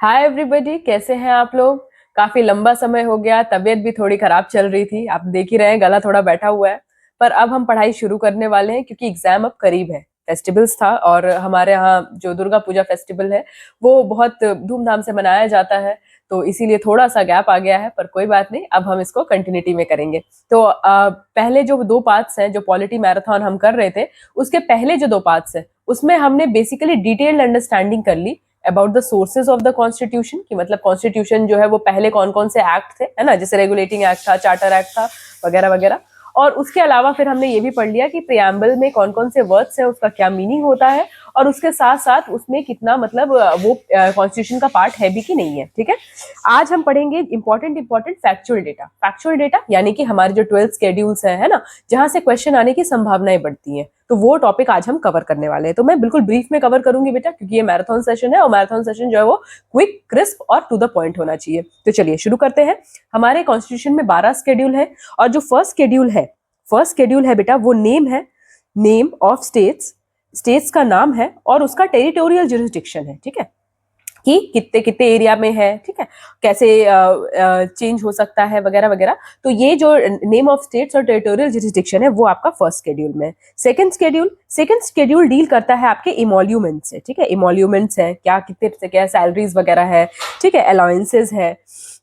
Hi everybody, कैसे हैं आप लोग। काफी लंबा समय हो गया, तबीयत भी थोड़ी खराब चल रही थी, आप देख ही रहे हैं गला थोड़ा बैठा हुआ है। पर अब हम पढ़ाई शुरू करने वाले हैं क्योंकि एग्जाम अब करीब है। फेस्टिवल्स था और हमारे यहाँ जो दुर्गा पूजा फेस्टिवल है वो बहुत धूमधाम से मनाया जाता है। तो इसीलिए थोड़ा सा गैप आ गया है, पर कोई बात नहीं, अब हम इसको कंटिन्यूटी में करेंगे। तो पहले जो दो पार्ट्स हैं, जो पॉलिटी मैराथन हम कर रहे थे, उसके पहले जो दो पार्ट्स हैं उसमें हमने बेसिकली डिटेल्ड अंडरस्टैंडिंग कर ली about the sources of the constitution, कि मतलब कॉन्स्टिट्यूशन जो है वो पहले कौन कौन से एक्ट थे, है ना, जैसे रेगुलेटिंग एक्ट था, चार्टर एक्ट था, वगैरह वगैरह। और उसके अलावा फिर हमने ये भी पढ़ लिया कि प्रियम्बल में कौन कौन से वर्ड्स हैं, उसका क्या मीनिंग होता है, और उसके साथ साथ उसमें कितना मतलब वो कॉन्स्टिट्यूशन का पार्ट है भी कि नहीं है। ठीक है, आज हम पढ़ेंगे इंपॉर्टेंट फैक्चुअल डेटा यानी कि हमारे जो 12 शेड्यूल्स है ना, जहां से क्वेश्चन आने की संभावनाएं बढ़ती हैं। तो वो टॉपिक आज हम कवर करने वाले हैं। तो मैं बिल्कुल ब्रीफ में कवर करूंगी बेटा, क्योंकि ये मैराथन सेशन है और मैराथन सेशन जो है वो क्विक, क्रिस्प और टू द पॉइंट होना चाहिए। तो चलिए शुरू करते हैं। हमारे कॉन्स्टिट्यूशन में 12 शेड्यूल है और जो फर्स्ट शेड्यूल है बेटा, वो नेम ऑफ स्टेट्स का नाम है और उसका टेरिटोरियल जुरिस्डिक्शन है। ठीक है, कि कितने कितने एरिया में है, ठीक है, कैसे चेंज हो सकता है, वगैरह वगैरह। तो ये जो नेम ऑफ स्टेट्स और टेरिटोरियल जुरिस्डिक्शन है वो आपका फर्स्ट शेड्यूल में। सेकंड शेड्यूल डील करता है आपके इमोल्यूमेंट्स से। ठीक है, इमोल्यूमेंट्स है क्या, कितने से क्या सैलरीज वगैरह है, ठीक है, अलाउंसेस है,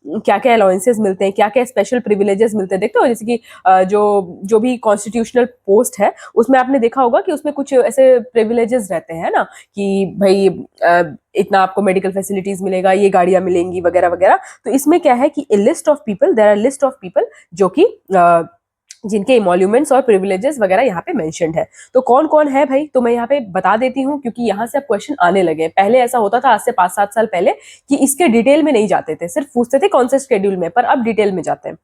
क्या क्या अलाउंसेस मिलते हैं, क्या क्या स्पेशल प्रिविलेजेस मिलते हैं। देखते हो जैसे कि जो भी कॉन्स्टिट्यूशनल पोस्ट है उसमें आपने देखा होगा कि उसमें कुछ ऐसे प्रिविलेजेस रहते हैं ना, कि भाई इतना आपको मेडिकल फैसिलिटीज मिलेगा, ये गाड़ियां मिलेंगी, वगैरह वगैरह। तो इसमें क्या है कि there are list of people जो कि जिनके इमोल्यूमेंट्स और प्रिविलेजेस वगैरह यहाँ पे मेंशन्ड है। तो कौन कौन है भाई, तो मैं यहाँ पे बता देती हूँ, क्योंकि यहाँ से अब क्वेश्चन आने लगे। पहले ऐसा होता था आज से 5-7 साल पहले कि इसके डिटेल में नहीं जाते थे, सिर्फ पूछते थे कौन से शेड्यूल में, पर अब डिटेल में जाते हैं।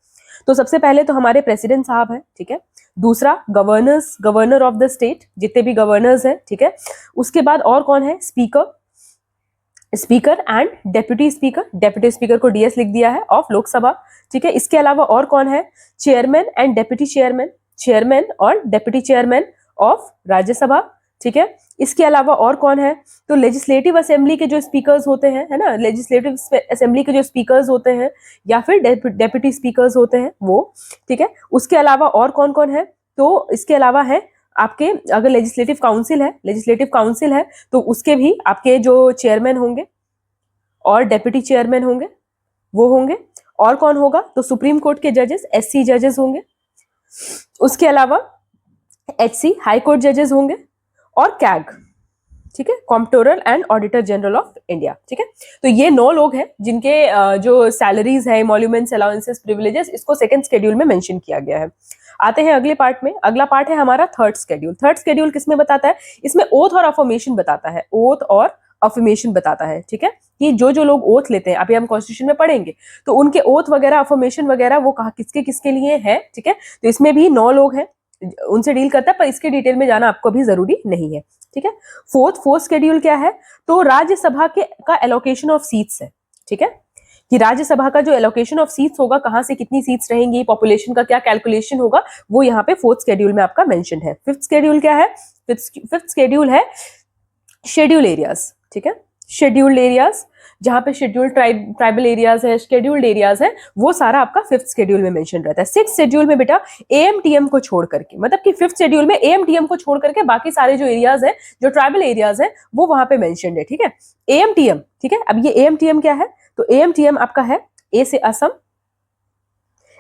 तो सबसे पहले तो हमारे प्रेसिडेंट साहब हैं, ठीक है। दूसरा गवर्नर ऑफ द स्टेट, जितने भी गवर्नर्स हैं, ठीक है। उसके बाद और कौन है, स्पीकर एंड डेप्यूटी स्पीकर को डीएस लिख दिया है ऑफ लोकसभा। ठीक है, इसके अलावा और कौन है, चेयरमैन एंड डेप्यूटी चेयरमैन और डेप्यूटी चेयरमैन ऑफ राज्यसभा। ठीक है, इसके अलावा और कौन है, तो लेजिस्लेटिव असेंबली के जो स्पीकर्स होते हैं, है ना, लेजिस्लेटिव असेंबली के जो स्पीकर्स होते हैं या फिर डेप्यूटी स्पीकर्स होते हैं वो। ठीक है, उसके अलावा और कौन कौन है, तो इसके अलावा है आपके, अगर लेजिस्लेटिव काउंसिल है तो उसके भी आपके जो चेयरमैन होंगे और डेप्यूटी चेयरमैन होंगे वो होंगे। और कौन होगा, तो सुप्रीम कोर्ट के जजेस, एससी जजेस होंगे। उसके अलावा एचसी हाई कोर्ट जजेस होंगे और कैग, ठीक है, comptroller and auditor general of India. ठीक है, तो ये 9 लोग हैं जिनके जो सैलरीज है, इमोल्यूमेंट्स, अलाउंसेस, प्रिविलेजेस, इसको सेकंड शेड्यूल में मेंशन किया गया है। आते हैं अगले पार्ट में। अगला पार्ट है हमारा थर्ड शेड्यूल किसमें बताता है, इसमें ओथ और अफर्मेशन बताता है। ठीक है, कि जो लोग ओथ लेते हैं, अभी हम कॉन्स्टिट्यूशन में पढ़ेंगे, तो उनके ओथ वगैरह, अफर्मेशन वगैरह वो कहा किसके किसके लिए है। ठीक है, तो इसमें भी 9 लोग हैं, उनसे डील करता है, पर इसके डिटेल में जाना आपको अभी जरूरी नहीं है। ठीक है, फोर्थ शेड्यूल क्या है, तो राज्यसभा के का एलोकेशन ऑफ सीट्स है। ठीक है, कि राज्यसभा का जो एलोकेशन ऑफ सीट्स होगा, कहां से कितनी सीट्स रहेंगी, पॉपुलेशन का क्या कैलकुलेशन होगा, वो यहाँ पे फोर्थ शेड्यूल में आपका मेंशन है। फिफ्थ शेड्यूल क्या है, फिफ्थ शेड्यूल है शेड्यूल एरियाज। ठीक है, शेड्यूल्ड एरियाज, जहां पे शेड्यूल्ड ट्राइबल एरियाज है, शेड्यूल्ड एरियाज है, वो सारा आपका फिफ्थ शेड्यूल में मेंशन रहता है। सिक्स्थ शेड्यूल में बेटा एएमटीएम को छोड़ करके, मतलब कि फिफ्थ शेड्यूल में एएमटीएम को छोड़ करके बाकी सारे जो एरियाज है, जो ट्राइबल एरियाज है, वो वहां पे मेंशन है। ठीक है, एएमटीएम, ठीक है। अब ये एएमटीएम क्या है, तो एएमटीएम आपका है ए से असम,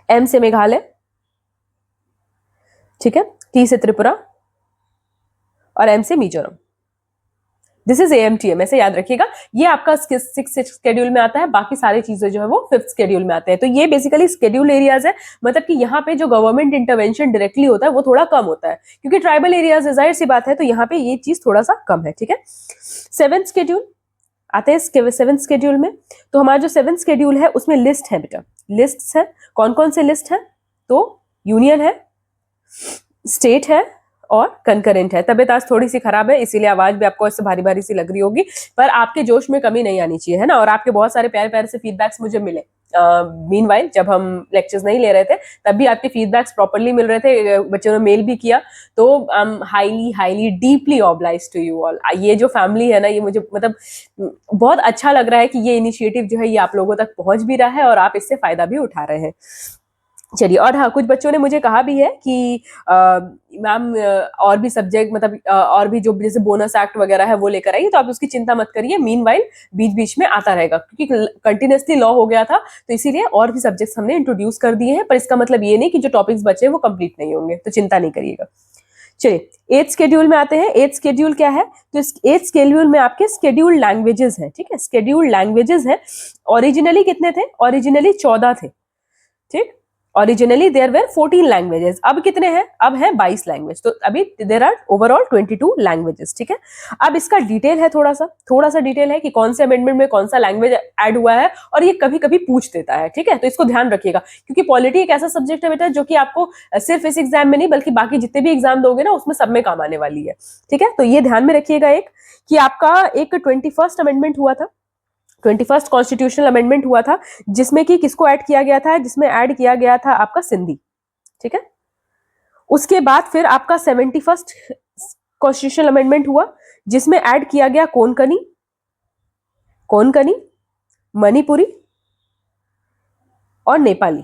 एम से मेघालय, ठीक है, टी से त्रिपुरा और एम से मिजोरम। दिस इज एएमटीएम, ऐसे याद रखिएगा। ये आपका सिक्स शेड्यूल में आता है, बाकी सारी चीजें जो है वो फिफ्थ शेड्यूल में आते हैं। तो ये बेसिकली शेड्यूल एरियाज है, मतलब कि यहाँ पे जो गवर्नमेंट इंटरवेंशन डायरेक्टली होता है वो थोड़ा कम होता है, क्योंकि ट्राइबल एरियाज जाहिर सी बात है, तो यहाँ पे ये चीज थोड़ा सा कम है। ठीक है, सेवेंथ शेड्यूल आते हैं सेवेंथ शेड्यूल में। तो हमारा जो सेवेंथ शेड्यूल है उसमें लिस्ट है बेटा, लिस्ट है। कौन कौन से लिस्ट है, तो यूनियन है, स्टेट है और कंकरेंट है। तबीयत आज थोड़ी सी खराब है, इसीलिए आवाज भी आपको ऐसे भारी भारी सी लग रही होगी, पर आपके जोश में कमी नहीं आनी चाहिए, है ना। और आपके बहुत सारे प्यारे प्यारे से फीडबैक्स मुझे मिले, मीनवाइल जब हम लेक्चर्स नहीं ले रहे थे तब भी आपके फीडबैक्स प्रॉपरली मिल रहे थे, बच्चों ने मेल भी किया, तो I am highly highly deeply oblige to you all. ये जो फैमिली है ना, ये मुझे मतलब बहुत अच्छा लग रहा है कि ये इनिशिएटिव जो है ये आप लोगों तक पहुंच भी रहा है और आप इससे फायदा भी उठा रहे हैं। चलिए, और हाँ, कुछ बच्चों ने मुझे कहा भी है कि मैम और भी सब्जेक्ट मतलब और भी जो जैसे बोनस एक्ट वगैरह है वो लेकर आइए, तो आप उसकी चिंता मत करिए, मीनवाइल बीच बीच में आता रहेगा, क्योंकि कंटिन्यूसली लॉ हो गया था तो इसीलिए और भी सब्जेक्ट्स हमने इंट्रोड्यूस कर दिए हैं, पर इसका मतलब ये नहीं कि जो टॉपिक्स बचे वो कंप्लीट नहीं होंगे, तो चिंता नहीं करिएगा। चलिए, 8th शेड्यूल में आते हैं। 8th शेड्यूल क्या है? तो इस 8th शेड्यूल में आपके शेड्यूल्ड लैंग्वेजेस हैं, ठीक है, शेड्यूल्ड लैंग्वेजेस हैं। ओरिजिनली कितने थे? ओरिजिनली 14 थे, ठीक। ओरिजिनली देयर वर 14 लैंग्वेजेस, अब कितने हैं? अब है 22 लैंग्वेज, तो अभी देयर आर ओवरऑल 22 लैंग्वेजेस, ठीक है। अब इसका डिटेल है, थोड़ा सा डिटेल है कि कौन से अमेंडमेंट में कौन सा लैंग्वेज ऐड हुआ है, और ये कभी कभी पूछ देता है, ठीक है, तो इसको ध्यान रखिएगा, क्योंकि पॉलिटी एक ऐसा सब्जेक्ट है बेटा जो कि आपको सिर्फ इस एग्जाम में नहीं बल्कि बाकी जितने भी एग्जाम दोगे ना उसमें सब में काम आने वाली है, ठीक है। तो ये ध्यान में रखिएगा एक कि आपका एक 21st अमेंडमेंट हुआ था, 21st कॉन्स्टिट्यूशनल अमेंडमेंट हुआ था, जिसमें कि किसको ऐड किया गया था? जिसमें ऐड किया गया था आपका सिंधी, ठीक है। उसके बाद फिर आपका 71st कॉन्स्टिट्यूशनल अमेंडमेंट हुआ, जिसमें ऐड किया गया कोंकणी, मणिपुरी और नेपाली,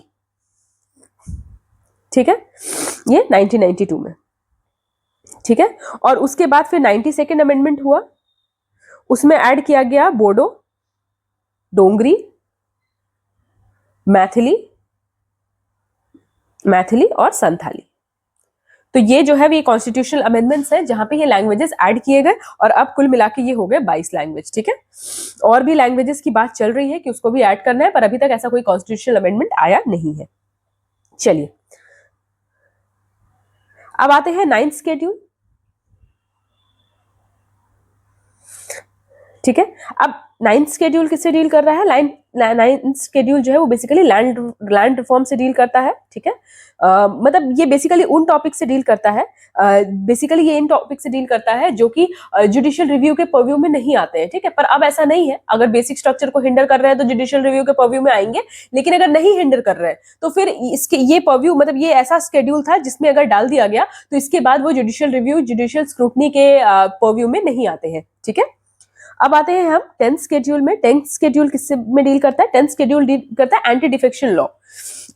ठीक है, ये 1992 में, ठीक है। और उसके बाद फिर 92nd अमेंडमेंट हुआ, उसमें ऐड किया गया बोडो, डोंगरी, मैथिली और संथाली। तो ये जो है ये कॉन्स्टिट्यूशनल अमेंडमेंट्स हैं जहां पे ये लैंग्वेजेस ऐड किए गए, और अब कुल मिला के ये हो गए 22 लैंग्वेज, ठीक है। और भी लैंग्वेजेस की बात चल रही है कि उसको भी ऐड करना है, पर अभी तक ऐसा कोई कॉन्स्टिट्यूशनल अमेंडमेंट आया नहीं है। चलिए, अब आते हैं 9th शेड्यूल, ठीक है। अब 9th शेड्यूल किससे डील कर रहा है? 9th शेड्यूल जो है वो बेसिकली लैंड रिफॉर्म से डील करता है, ठीक है। मतलब ये बेसिकली उन टॉपिक से डील करता है, बेसिकली ये इन टॉपिक से डील करता है जो कि जुडिशियल रिव्यू के पर्व्यू में नहीं आते हैं, ठीक है। पर अब ऐसा नहीं है, अगर बेसिक स्ट्रक्चर को हिंडर कर रहे हैं तो जुडिशियल रिव्यू के पर्व्यू में आएंगे, लेकिन अगर नहीं हिंडर कर रहे हैं तो फिर इसके ये पर्व्यू मतलब ये ऐसा शेड्यूल था जिसमें अगर डाल दिया गया तो इसके बाद वो जुडिशियल रिव्यू, जुडिशियल स्क्रूटनी के पर्व्यू में नहीं आते हैं, ठीक है। अब आते हैं हम 10th शेड्यूल में। 10th शेड्यूल किससे में डील करता है? 10th शेड्यूल डील करता है एंटी डिफेक्शन लॉ।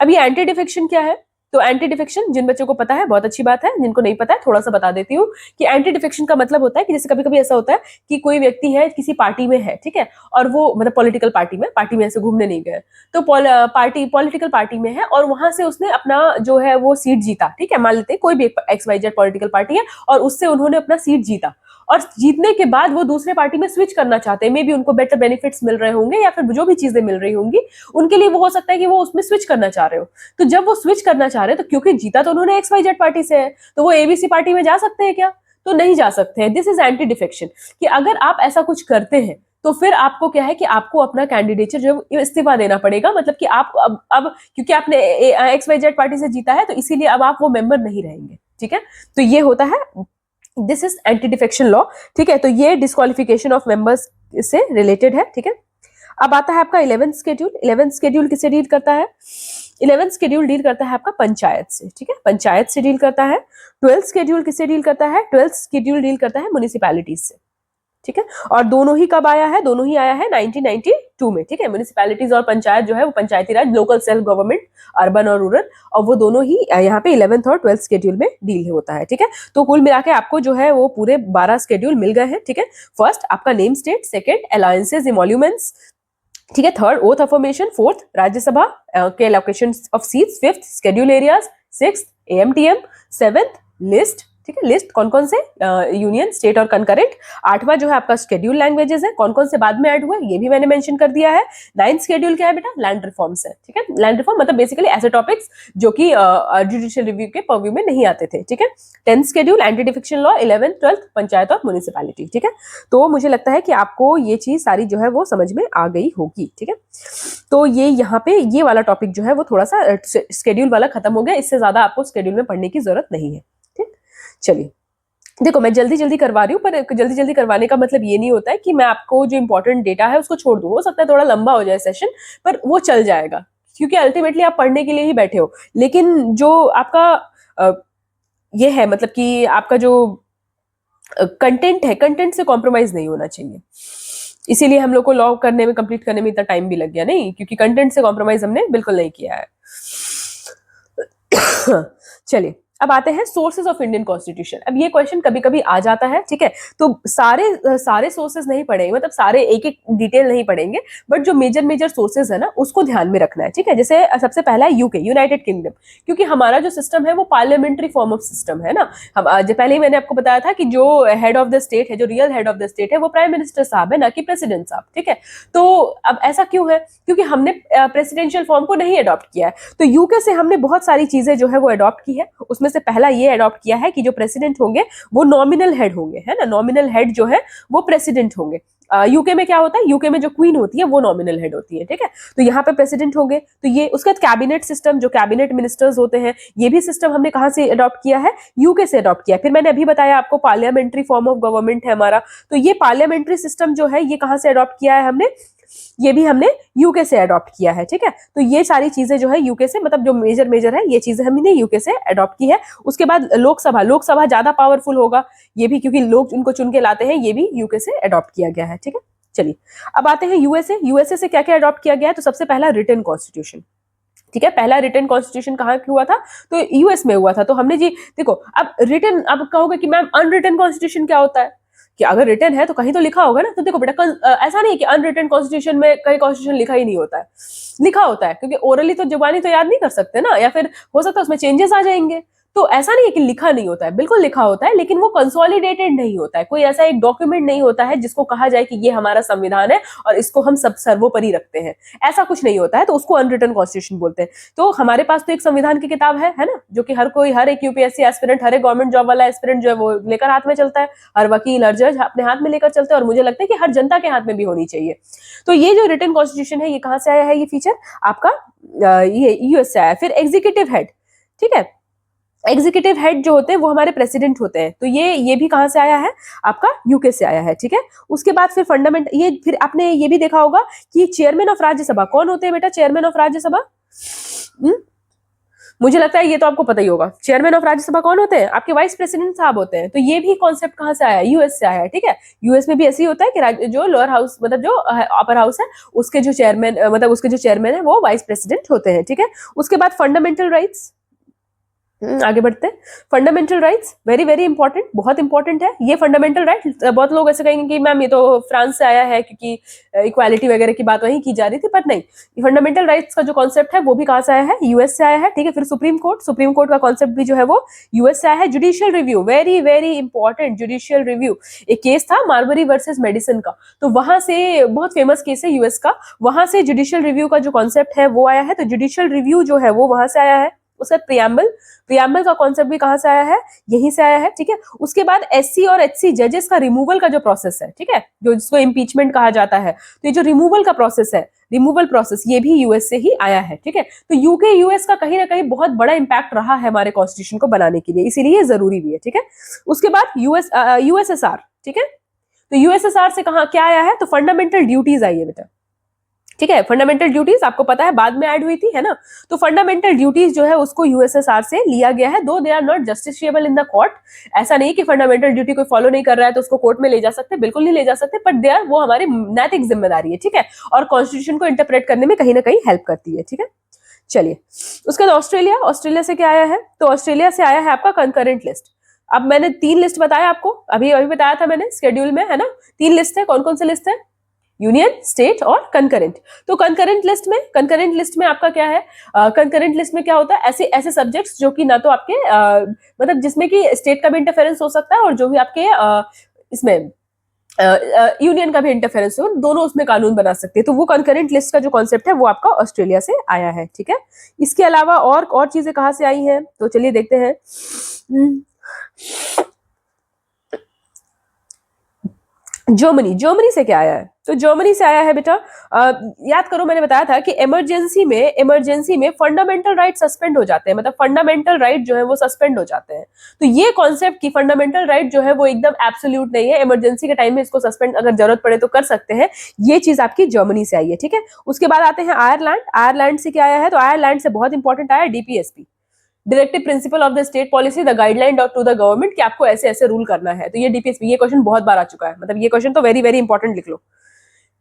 अब ये एंटी डिफेक्शन क्या है? तो एंटी डिफेक्शन जिन बच्चों को पता है बहुत अच्छी बात है, जिनको नहीं पता है थोड़ा सा बता देती हूँ कि एंटी डिफेक्शन का मतलब होता है कि जैसे कभी कभी ऐसा होता है कि कोई व्यक्ति है किसी पार्टी में है, ठीक है, और वो मतलब पॉलिटिकल पार्टी में ऐसे घूमने नहीं गए, तो पॉलिटिकल पार्टी में है और वहां से उसने अपना जो है वो सीट जीता, ठीक है, मान लेते हैं कोई भी XYZ पॉलिटिकल पार्टी है और उससे उन्होंने अपना सीट जीता, और जीतने के बाद वो दूसरे पार्टी में स्विच करना चाहते हैं, मे बी उनको बेटर बेनिफिट्स मिल रहे होंगे या फिर जो भी चीजें मिल रही होंगी उनके लिए वो हो सकता है कि वो उसमें स्विच करना चाह रहे हो। तो जब वो स्विच करना चाह रहे हैं तो क्योंकि जीता तो उन्होंने XYZ पार्टी से है, तो वो ABC पार्टी में जा सकते हैं क्या? तो नहीं जा सकते हैं। दिस इज एंटी डिफेक्शन, कि अगर आप ऐसा कुछ करते हैं तो फिर आपको क्या है कि आपको अपना कैंडिडेचर जो इस्तीफा देना पड़ेगा, मतलब कि आप अब क्योंकि आपने XYZ पार्टी से जीता है तो इसीलिए अब आप वो मेंबर नहीं रहेंगे, ठीक है। तो ये होता है, this is anti defection law, ठीक है। तो ये डिस्क्वालिफिकेशन ऑफ मेंबर्स से रिलेटेड है, ठीक है। अब आता है आपका 11th शेड्यूल। 11th शेड्यूल किससे डील करता है? 11th शेड्यूल डील करता है आपका पंचायत से, ठीक है, पंचायत से डील करता है। 12th शेड्यूल किससे डील करता है? 12th शेड्यूल डील करता है म्युनिसिपैलिटीज से, ठीक है। और दोनों ही कब आया है? दोनों ही आया है 1992 में, ठीक है। म्युनिसिपैलिटीज और पंचायत जो है वो पंचायती राज, लोकल सेल्फ गवर्नमेंट, अर्बन और रूरल, और वो दोनों ही यहाँ पे 11th और 12th शेड्यूल में डील होता है, ठीक है। तो कुल मिला के आपको जो है वो पूरे 12 शेड्यूल मिल गए हैं, ठीक है। फर्स्ट आपका name state, second allowances emoluments, ठीक है, third oath of formation, fourth Rajya Sabha के allocation of seats, fifth schedule areas, sixth AMTM, seventh list, ठीक है, लिस्ट कौन कौन से यूनियन, स्टेट और कंकरेंट। आठवां जो है आपका शेड्यूल लैंग्वेजेस है, कौन कौन से बाद में ऐड हुए ये भी मैंने मेंशन कर दिया है। 9th शेड्यूल क्या है बेटा? लैंड रिफॉर्म्स है, ठीक है। लैंड रिफॉर्म मतलब बेसिकली ऐसे टॉपिक्स जो कि जुडिशियल रिव्यू के पर्व्यू में नहीं आते थे, ठीक है। 10th schedule anti defection law, 11th 12th panchayat और म्युनिसिपैलिटी, ठीक है। तो मुझे लगता है कि आपको ये चीज सारी जो है वो समझ में आ गई होगी, ठीक है। तो ये यहाँ पे ये वाला टॉपिक जो है वो थोड़ा सा शेड्यूल वाला खत्म हो गया, इससे ज्यादा आपको शेड्यूल में पढ़ने की जरूरत नहीं है, ठीक। चलिए देखो मैं जल्दी जल्दी करवा रही हूँ, पर जल्दी जल्दी करवाने का मतलब ये नहीं होता है कि मैं आपको जो इंपॉर्टेंट डेटा है उसको छोड़ दूँ। हो सकता है थोड़ा लंबा हो जाए सेशन, पर वो चल जाएगा, क्योंकि अल्टीमेटली आप पढ़ने के लिए ही बैठे हो। लेकिन जो आपका अ, ये है, मतलब कि आपका जो कंटेंट है, कंटेंट से कॉम्प्रोमाइज नहीं होना चाहिए। इसीलिए हम लोग को लॉ करने में, कंप्लीट करने में इतना टाइम भी लग गया, नहीं क्योंकि कंटेंट से कॉम्प्रोमाइज हमने बिल्कुल नहीं किया है। चलिए, अब आते हैं सोर्सेज ऑफ इंडियन कॉन्स्टिट्यूशन। अब ये क्वेश्चन कभी कभी आ जाता है, ठीक है, तो सारे सोर्सेज नहीं पढ़ेंगे, मतलब सारे एक एक डिटेल नहीं पढ़ेंगे, बट जो मेजर मेजर सोर्सेज है ना उसको ध्यान में रखना है, ठीक है। जैसे सबसे पहला है यूके, यूनाइटेड किंगडम, क्योंकि हमारा जो सिस्टम है वो पार्लियामेंट्री फॉर्म ऑफ सिस्टम है ना। हम पहले ही मैंने आपको बताया था कि जो हेड ऑफ द स्टेट है, जो real head of the state है, वो प्राइम मिनिस्टर साहब है, ना कि प्रेसिडेंट साहब, ठीक है। तो अब ऐसा क्यों है? क्योंकि हमने प्रेसिडेंशियल फॉर्म को नहीं अडॉप्ट किया है। तो यूके से हमने बहुत सारी चीजें जो है वो अडॉप्ट की है। उसमें से पहला ये अडॉप्ट किया है कि जो प्रेसिडेंट होंगे वो नॉमिनल हेड होंगे, है ना। नॉमिनल हेड जो है वो प्रेसिडेंट होंगे। यूके में क्या होता है, यूके में जो क्वीन होती है वो नॉमिनल हेड होती है, ठीक है। तो यहाँ पे प्रेसिडेंट होंगे। तो ये उसके बाद कैबिनेट सिस्टम, जो कैबिनेट मिनिस्टर्स होते हैं, ये भी सिस्टम हमने कहाँ से अडॉप्ट किया है? यूके से अडॉप्ट किया है। फिर मैंने अभी बताया आपको पार्लियामेंट्री फॉर्म ऑफ गवर्नमेंट है हमारा, तो ये पार्लियामेंट्री सिस्टम जो है ये कहाँ से अडॉप्ट किया है हमने? ये भी हमने यूके से अडॉप्ट किया है, ठीक है। तो ये सारी चीजें जो है यूके से, मतलब जो मेजर मेजर है ये चीजें हमने यूके से अडॉप्ट की है। उसके बाद लोकसभा, लोकसभा ज्यादा पावरफुल होगा, ये भी क्योंकि लोग उनको चुन के लाते हैं, ये भी यूके से अडॉप्ट किया गया है, ठीक है। चलिए, अब आते हैं यूएसए। यूएसए से क्या क्या अडॉप्ट किया गया है? तो सबसे पहला रिटन कॉन्स्टिट्यूशन, ठीक है। पहला रिटन कॉन्स्टिट्यूशन कहाँ हुआ था? तो यूएस में हुआ था। तो हमने जी देखो, अब रिटन, अब कहोगे कि मैम अनरिटन कॉन्स्टिट्यूशन क्या होता है? कि अगर रिटन है तो कहीं तो लिखा होगा ना। तो देखो बेटा, ऐसा नहीं कि अनरिटन कॉन्स्टिट्यूशन में कहीं कॉन्स्टिट्यूशन लिखा ही नहीं होता है, लिखा होता है, क्योंकि ओरली तो जुबानी तो याद नहीं कर सकते ना, या फिर हो सकता है उसमें चेंजेस आ जाएंगे। तो ऐसा नहीं है कि लिखा नहीं होता है, बिल्कुल लिखा होता है, लेकिन वो कंसोलिडेटेड नहीं होता है। कोई ऐसा एक डॉक्यूमेंट नहीं होता है जिसको कहा जाए कि ये हमारा संविधान है और इसको हम सब सर्वोपरि रखते हैं, ऐसा कुछ नहीं होता है। तो उसको अनरिटन कॉन्स्टिट्यूशन बोलते हैं। तो हमारे पास तो एक संविधान की किताब है ना, जो कि हर कोई, हर एक यूपीएससी एस्पिरेंट, हर एक गवर्नमेंट जॉब वाला एस्पिरेंट जो है वो लेकर हाथ में चलता है, हर वकील, हर जज अपने हाथ में लेकर चलते हैं, और मुझे लगता है कि हर जनता के हाथ में भी होनी चाहिए। तो ये जो रिटन कॉन्स्टिट्यूशन है ये कहाँ से आया है? ये फीचर आपका ये यूएस से आया है। फिर एग्जीक्यूटिव हेड, ठीक है, एग्जीक्यूटिव हेड जो होते हैं वो हमारे प्रेसिडेंट होते हैं। तो ये भी कहाँ से आया है? आपका यूके से आया है, ठीक है। उसके बाद फिर फंडामेंट, ये फिर आपने ये भी देखा होगा कि चेयरमैन ऑफ राज्यसभा कौन होते हैं बेटा? चेयरमैन ऑफ राज्यसभा, मुझे लगता है ये तो आपको पता ही होगा। चेयरमैन ऑफ राज्यसभा कौन होते हैं? आपके वाइस प्रेसिडेंट साहब होते हैं। तो ये भी कॉन्सेप्ट कहाँ से आया है? यूएस से आया है, ठीक है। यूएस में भी ऐसे ही होता है कि जो लोअर हाउस, मतलब जो अपर हाउस है, उसके जो चेयरमैन, मतलब उसके जो चेयरमैन है वो वाइस प्रेसिडेंट होते हैं, ठीक है। उसके बाद फंडामेंटल राइट्स, आगे बढ़ते हैं। Fundamental rights very very important, बहुत इंपॉर्टेंट है ये फंडामेंटल राइट। बहुत लोग ऐसे कहेंगे कि मैम ये तो फ्रांस से आया है क्योंकि इक्वालिटी वगैरह की बात वहीं की जा रही थी, पर नहीं, फंडामेंटल राइट्स का जो कॉन्सेप्ट है वो भी कहाँ से आया है? यूएस से आया है, ठीक है। फिर सुप्रीम कोर्ट, सुप्रीम कोर्ट का कॉन्सेप्ट भी जो है वो यूएस से आया है। Judicial review, very very important, judicial review. एक केस था मार्बरी वर्सेस मेडिसिन का, तो वहां से, बहुत फेमस केस है यूएस का, वहां से जुडिशियल रिव्यू का जो कॉन्सेप्ट है वो आया है। तो जुडिशियल रिव्यू जो है वो वहां से आया है। उसका प्रियम्बल, प्रियम्बल का कॉन्सेप्ट भी कहां से आया है? यहीं से आया है, ठीक है। उसके बाद एससी और एचसी जजेस का रिमूवल का जो प्रोसेस है, ठीक है, जो जिसको इम्पीचमेंट कहा जाता है, तो ये जो रिमूवल का प्रोसेस है, रिमूवल प्रोसेस, ये भी यूएस से ही आया है, ठीक है। तो यूके यूएस का कहीं ना कहीं बहुत बड़ा इंपैक्ट रहा है हमारे कॉन्स्टिट्यूशन को बनाने के लिए, इसीलिए जरूरी भी है, ठीक है। उसके बाद यूएसएसआर, ठीक है। तो यूएसएसआर से कहा क्या आया है? तो फंडामेंटल ड्यूटीज आई है बेटा, ठीक है। फंडामेंटल ड्यूटीज आपको पता है बाद में ऐड हुई थी, है ना। तो फंडामेंटल ड्यूटीज जो है उसको यूएसएसआर से लिया गया है, though they are not justiciable in the court. ऐसा नहीं कि फंडामेंटल ड्यूटी कोई फॉलो नहीं कर रहा है तो उसको कोर्ट में ले जा सकते, बिल्कुल नहीं ले जा सकते, बट दे आर, वो हमारी नैतिक जिम्मेदारी है, ठीक है, और कॉन्स्टिट्यूशन को इंटरप्रेट करने में कहीं ना कहीं हेल्प करती है, ठीक है। चलिए, उसके बाद ऑस्ट्रेलिया, ऑस्ट्रेलिया से क्या आया है? तो ऑस्ट्रेलिया से आया है आपका कंकरेंट लिस्ट। अब मैंने 3 लिस्ट बताया आपको, अभी अभी बताया था मैंने शेड्यूल में, है ना। 3 लिस्ट है, कौन कौन से लिस्ट है? यूनियन, स्टेट और कंकरेंट। तो कंकरेंट लिस्ट में आपका क्या है? कंकरेंट लिस्ट में क्या होता है? ऐसे ऐसे सब्जेक्ट्स जो कि ना तो आपके मतलब जिसमें कि स्टेट का भी इंटरफेरेंस हो सकता है, और जो भी आपके इसमें यूनियन का भी इंटरफेरेंस हो, दोनों उसमें कानून बना सकते हैं। तो वो कंकरेंट लिस्ट का जो कॉन्सेप्ट है वो आपका ऑस्ट्रेलिया से आया है, ठीक है। इसके अलावा और चीजें कहाँ से आई हैं? तो चलिए देखते हैं। जर्मनी, जर्मनी से क्या आया है? तो जर्मनी से आया है बेटा, याद करो मैंने बताया था कि इमरजेंसी में फंडामेंटल राइट सस्पेंड हो जाते हैं, मतलब फंडामेंटल राइट जो है वो सस्पेंड हो जाते हैं। तो ये कॉन्सेप्ट की फंडामेंटल राइट जो है वो एकदम एब्सोल्यूट नहीं है, इमरजेंसी के टाइम में इसको सस्पेंड अगर जरूरत पड़े तो कर सकते हैं। ये चीज आपकी जर्मनी से आई है, ठीक है। उसके बाद आते हैं आयरलैंड। आयरलैंड से क्या आया है? तो आयरलैंड से बहुत इंपॉर्टेंट आया DPSP, directive principle of the state policy, the guideline to the government, कि आपको ऐसे ऐसे रूल करना है। तो ये डीपीएसपी, ये क्वेश्चन बहुत बार आ चुका है, मतलब ये क्वेश्चन तो वेरी वेरी इंपॉर्टेंट, लिख लो,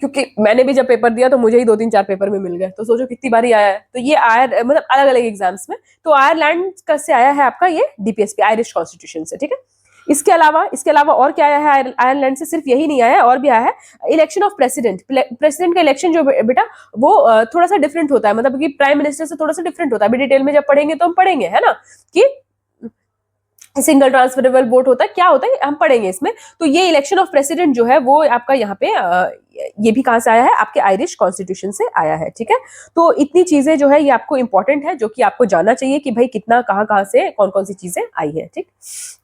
क्योंकि मैंने भी जब पेपर दिया तो मुझे ही 2 3 4 पेपर में मिल गए, तो सोचो कितनी बारी आया है। तो ये मतलब अलग अलग एग्जाम्स में। तो आयरलैंड का से आया है आपका ये डीपीएसपी, आयरिश कॉन्स्टिट्यूशन से, ठीक है। इसके अलावा और क्या आया है आयरलैंड से? सिर्फ यही नहीं आया है, और भी आया है इलेक्शन ऑफ प्रेसिडेंट। प्रेसिडेंट का इलेक्शन जो बेटा वो थोड़ा सा डिफरेंट होता है, मतलब कि प्राइम मिनिस्टर से थोड़ा सा डिफरेंट होता है। अभी डिटेल में जब पढ़ेंगे तो हम पढ़ेंगे, है ना, कि सिंगल ट्रांसफरेबल वोट होता है, क्या होता है हम पढ़ेंगे इसमें। तो ये इलेक्शन ऑफ प्रेसिडेंट जो है वो आपका यहाँ पे ये भी कहां से आया है? आपके आयरिश कॉन्स्टिट्यूशन से आया है, ठीक है। तो इतनी चीजें जो है ये आपको इंपॉर्टेंट है, जो कि आपको जानना चाहिए कि भाई कितना कहाँ कहाँ से कौन कौन सी चीजें आई है, ठीक।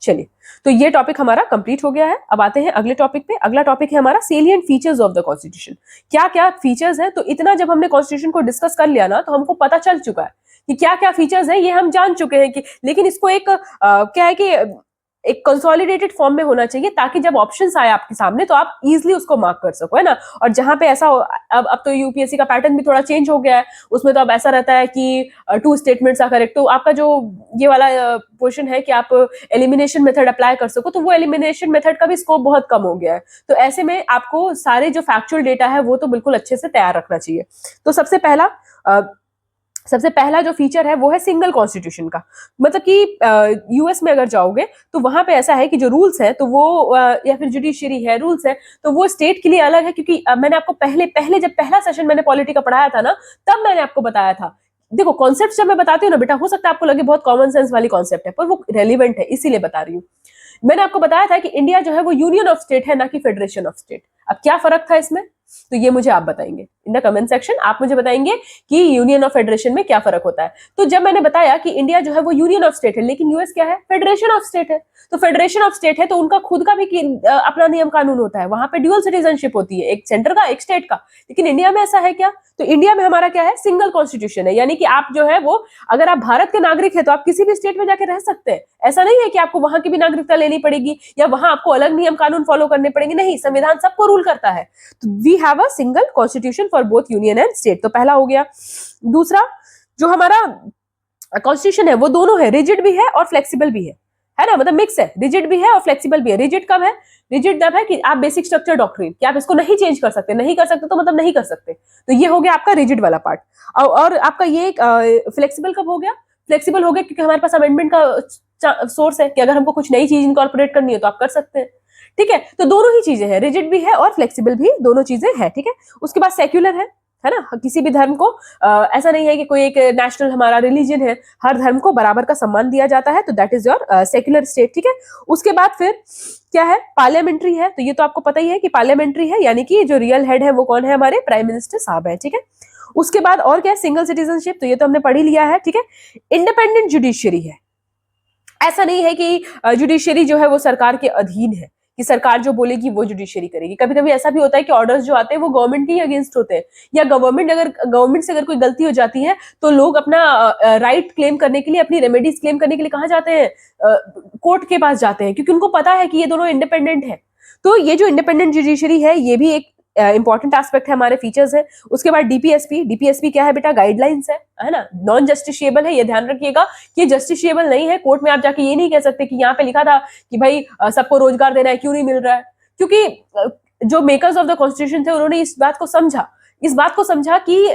चलिए, तो ये टॉपिक हमारा कंप्लीट हो गया है। अब आते हैं अगले टॉपिक पे। अगला टॉपिक है हमारा salient features of the constitution. क्या क्या फीचर्स है? तो इतना जब हमने कॉन्स्टिट्यूशन को डिस्कस कर लिया ना, तो हमको पता चल चुका है कि क्या क्या फीचर्स है, ये हम जान चुके हैं कि, लेकिन इसको एक क्या है कि एक कंसोलिडेटेड फॉर्म में होना चाहिए, ताकि जब ऑप्शंस आए आपके सामने तो आप इजीली उसको मार्क कर सको, है ना। और जहां पे ऐसा अब तो यूपीएससी का पैटर्न भी थोड़ा चेंज हो गया है, उसमें तो अब ऐसा रहता है कि 2 स्टेटमेंट्स आर करेक्ट। तो आपका जो ये वाला पोर्शन है कि आप एलिमिनेशन मेथड अप्लाई कर सको, तो वो एलिमिनेशन मेथड का भी स्कोप बहुत कम हो गया है। तो ऐसे में आपको सारे जो फैक्चुअल डेटा है वो तो बिल्कुल अच्छे से तैयार रखना चाहिए। तो सबसे पहला जो फीचर है वो है सिंगल कॉन्स्टिट्यूशन का। मतलब कि यूएस में अगर जाओगे तो वहां पे ऐसा है कि जो रूल्स है तो वो या फिर जुडिशियरी है, रूल्स है, तो वो स्टेट के लिए अलग है। क्योंकि मैंने आपको पहले पहले जब पहला सेशन मैंने पॉलिटी का पढ़ाया था ना, तब मैंने आपको बताया था। देखो कॉन्सेप्ट जब मैं बताती हूँ ना बेटा, हो सकता है आपको लगे बहुत कॉमन सेंस वाली कॉन्सेप्ट है, पर वो रेलिवेंट है, इसीलिए बता रही हूँ। मैंने आपको बताया था कि इंडिया जो है वो यूनियन ऑफ स्टेट है, ना कि फेडरेशन ऑफ स्टेट। अब क्या फर्क था इसमें? तो ये मुझे आप बताएंगे इन द कमेंट सेक्शन, आप मुझे बताएंगे कि यूनियन ऑफ फेडरेशन में क्या फर्क होता है। तो जब मैंने बताया कि इंडिया जो है वो यूनियन ऑफ स्टेट है, लेकिन यूएस क्या है? फेडरेशन ऑफ स्टेट है। तो फेडरेशन ऑफ स्टेट है तो उनका खुद का भी अपना नियम कानून होता है, वहां पे ड्यूअल सिटीजनशिप होती है, एक सेंटर का एक स्टेट का। लेकिन इंडिया में ऐसा है क्या? तो इंडिया में हमारा क्या है? सिंगल कॉन्स्टिट्यूशन है, यानी कि आप जो है वो, अगर आप भारत के नागरिक है तो आप किसी भी स्टेट में जाके रह सकते हैं। ऐसा नहीं है कि आपको वहां की भी नागरिकता लेनी पड़ेगी या वहां आपको अलग नियम कानून फॉलो करने पड़ेंगे, नहीं, संविधान सबको रूल करता है। तो we have a single constitution for both union and state. तो पहला हो गया। दूसरा, जो हमारा कॉन्स्टिट्यूशन है वो दोनों है, रिजिड भी है और फ्लेक्सिबल भी है ना, मतलब मिक्स है, रिजिड भी है और फ्लेक्सिबल भी है। रिजिड कब है? रिजिड तब है कि आप बेसिक स्ट्रक्चर डॉक्ट्रिन, कि आप इसको नहीं चेंज कर सकते, नहीं कर सकते तो मतलब नहीं कर सकते। तो ये हो गया आपका रिजिड वाला पार्ट। और आपका ये फ्लेक्सिबल कब हो गया? फ्लेक्सिबल हो गया क्योंकि हमारे पास अमेंडमेंट का सोर्स है, कि अगर हमको कुछ नई चीज इनकॉर्पोरेट करनी है तो आप कर सकते हैं, ठीक है। तो दोनों ही चीजें हैं, रिजिड भी है और फ्लेक्सिबल भी, दोनों चीजें हैं, ठीक है। उसके बाद सेक्युलर है ना, किसी भी धर्म को ऐसा नहीं है कि कोई एक नेशनल हमारा रिलीजन है, हर धर्म को बराबर का सम्मान दिया जाता है, तो that is your secular state, ठीक है। उसके बाद फिर क्या है? पार्लियामेंट्री है। तो ये तो आपको पता ही है कि पार्लियामेंट्री है, यानी कि जो रियल हेड है वो कौन है? हमारे प्राइम मिनिस्टर साहब है, ठीक है। उसके बाद और क्या है? सिंगल सिटीजनशिप, तो ये तो हमने पढ़ ही लिया है, ठीक है। इंडिपेंडेंट जुडिशियरी है। ऐसा नहीं है कि जुडिशियरी जो है वो सरकार के अधीन है, कि सरकार जो बोलेगी वो जुडिशियरी करेगी। कभी कभी ऐसा भी होता है कि ऑर्डर्स जो आते हैं वो गवर्नमेंट के ही अगेंस्ट होते हैं, या गवर्नमेंट से अगर कोई गलती हो जाती है तो लोग अपना राइट क्लेम करने के लिए, अपनी रेमेडीज क्लेम करने के लिए कहाँ जाते हैं? कोर्ट के पास जाते हैं, क्योंकि उनको पता है कि ये दोनों इंडिपेंडेंट है। तो ये जो इंडिपेंडेंट जुडिशियरी है ये भी एक इंपॉर्टेंट एस्पेक्ट है, हमारे फीचर्स है। उसके बाद डीपीएसपी क्या है बेटा? गाइडलाइंस है ना, नॉन जस्टिशिएबल है, ये ध्यान रखिएगा कि ये जस्टिशिएबल नहीं है। कोर्ट में आप जाके ये नहीं कह सकते कि यहाँ पे लिखा था कि भाई सबको रोजगार देना है, क्यों नहीं मिल रहा है? क्योंकि जो मेकर्स ऑफ द कॉन्स्टिट्यूशन थे उन्होंने इस बात को समझा कि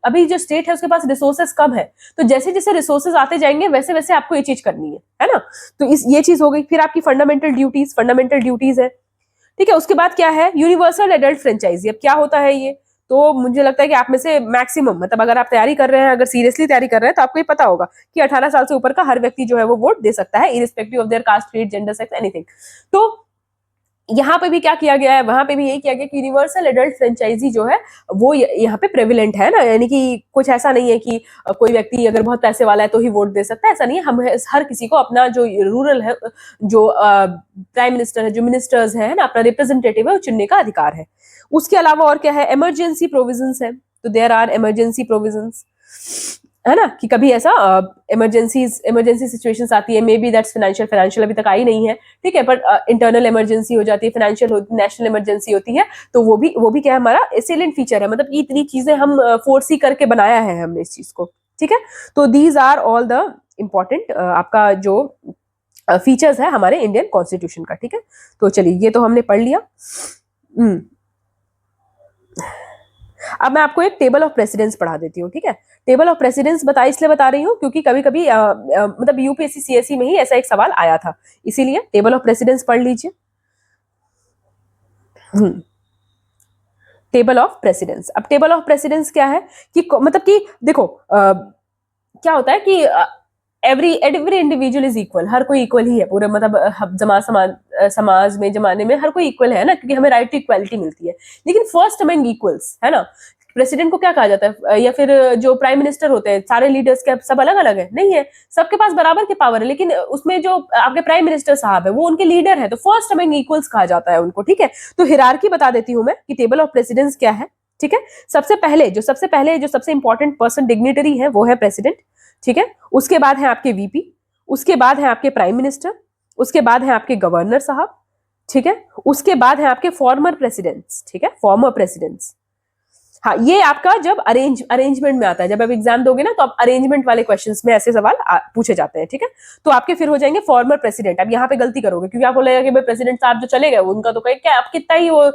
अभी जो स्टेट है उसके पास रिसोर्सेस कम है, तो जैसे जैसे रिसोर्सेस आते जाएंगे वैसे वैसे आपको ये चीज करनी है ना। तो ये चीज हो गई। फिर आपकी फंडामेंटल ड्यूटीज है, ठीक है। उसके बाद क्या है? Universal adult franchise. अब क्या होता है ये? तो मुझे लगता है कि आप में से मैक्सिमम, मतलब अगर आप तैयारी कर रहे हैं, अगर सीरियसली तैयारी कर रहे हैं, तो आपको ये पता होगा कि 18 साल से ऊपर का हर व्यक्ति जो है वो वोट दे सकता है, irrespective of their caste, creed, gender, sex, anything. तो यहाँ पे भी क्या किया गया है, वहां पे भी यही किया गया कि यूनिवर्सल एडल्ट फ्रेंचाइजी जो है वो यहाँ पे प्रेविलेंट है ना, यानी कि कुछ ऐसा नहीं है कि कोई व्यक्ति अगर बहुत पैसे वाला है तो ही वोट दे सकता है, ऐसा नहीं है। हम हर किसी को अपना जो रूरल है, जो प्राइम मिनिस्टर है, जो मिनिस्टर्स है ना, अपना रिप्रेजेंटेटिव है, वो चुनने का अधिकार है। उसके अलावा और क्या है, इमरजेंसी प्रोविजंस है, तो देयर आर इमरजेंसी प्रोविजंस, है ना, कि कभी ऐसा इमरजेंसी सिचुएशंस आती है, मे बी दैट्स फाइनेंशियल अभी तक आई नहीं है, ठीक है, पर इंटरनल इमरजेंसी हो जाती है, फाइनेंशियल होती है, नेशनल इमरजेंसी होती है, तो वो भी क्या है, हमारा एसेलेंट फीचर है, मतलब इतनी चीजें हम फोर्सी करके बनाया है हमने इस चीज को, ठीक है। तो these are all the important आपका जो फीचर्स है हमारे इंडियन कॉन्स्टिट्यूशन का, ठीक है। तो चलिए, ये तो हमने पढ़ लिया। अब मैं आपको एक टेबल ऑफ प्रेसिडेंस पढ़ा देती हूँ, ठीक है। टेबल ऑफ प्रेसिडेंस इसलिए बता रही हूँ क्योंकि कभी कभी मतलब यूपीएससी सीएससी में ही ऐसा एक सवाल आया था, इसीलिए टेबल ऑफ प्रेसिडेंस पढ़ लीजिए। टेबल ऑफ प्रेसिडेंस, अब टेबल ऑफ प्रेसिडेंस क्या है कि मतलब कि देखो क्या होता है कि एवरी इंडिविजुअल इज इक्वल, हर कोई इक्वल ही है पूरे, मतलब समाज में, जमाने में हर कोई इक्वल है ना, क्योंकि हमें राइट टू इक्वालिटी मिलती है। लेकिन फर्स्ट अमंग इक्वल्स, है ना। प्रेसिडेंट को क्या कहा जाता है, या फिर जो प्राइम मिनिस्टर होते हैं, सारे लीडर्स के सब अलग अलग है, नहीं है, सबके पास बराबर के पावर है, लेकिन उसमें जो आपके प्राइम मिनिस्टर साहब है वो उनके लीडर है, तो फर्स्ट अमंग इक्वल्स कहा जाता है उनको, ठीक है। तो हिरार्की बता देती हूँ मैं कि टेबल ऑफ प्रेसिडेंस क्या है, ठीक है। सबसे पहले जो सबसे इंपॉर्टेंट पर्सन डिग्निटरी है वो है प्रेसिडेंट, ठीक है। उसके बाद है आपके वीपी, उसके बाद है आपके प्राइम मिनिस्टर, उसके बाद है आपके गवर्नर साहब, ठीक है। उसके बाद है आपके फॉर्मर प्रेसिडेंट्स, ठीक है, फॉर्मर प्रेसिडेंट्स। हाँ, ये आपका जब अरेंजमेंट में आता है, जब आप एग्जाम दोगे ना, तो आप अरेंजमेंट वाले क्वेश्चंस में ऐसे सवाल पूछे जाते हैं, ठीक है। तो आपके फिर हो जाएंगे फॉर्मर प्रेसिडेंट। अब यहाँ पे गलती करोगे क्योंकि आप बोलेगा कि भाई प्रेसिडेंट साहब जो चले गए उनका तो क्या, आप कितना ही वो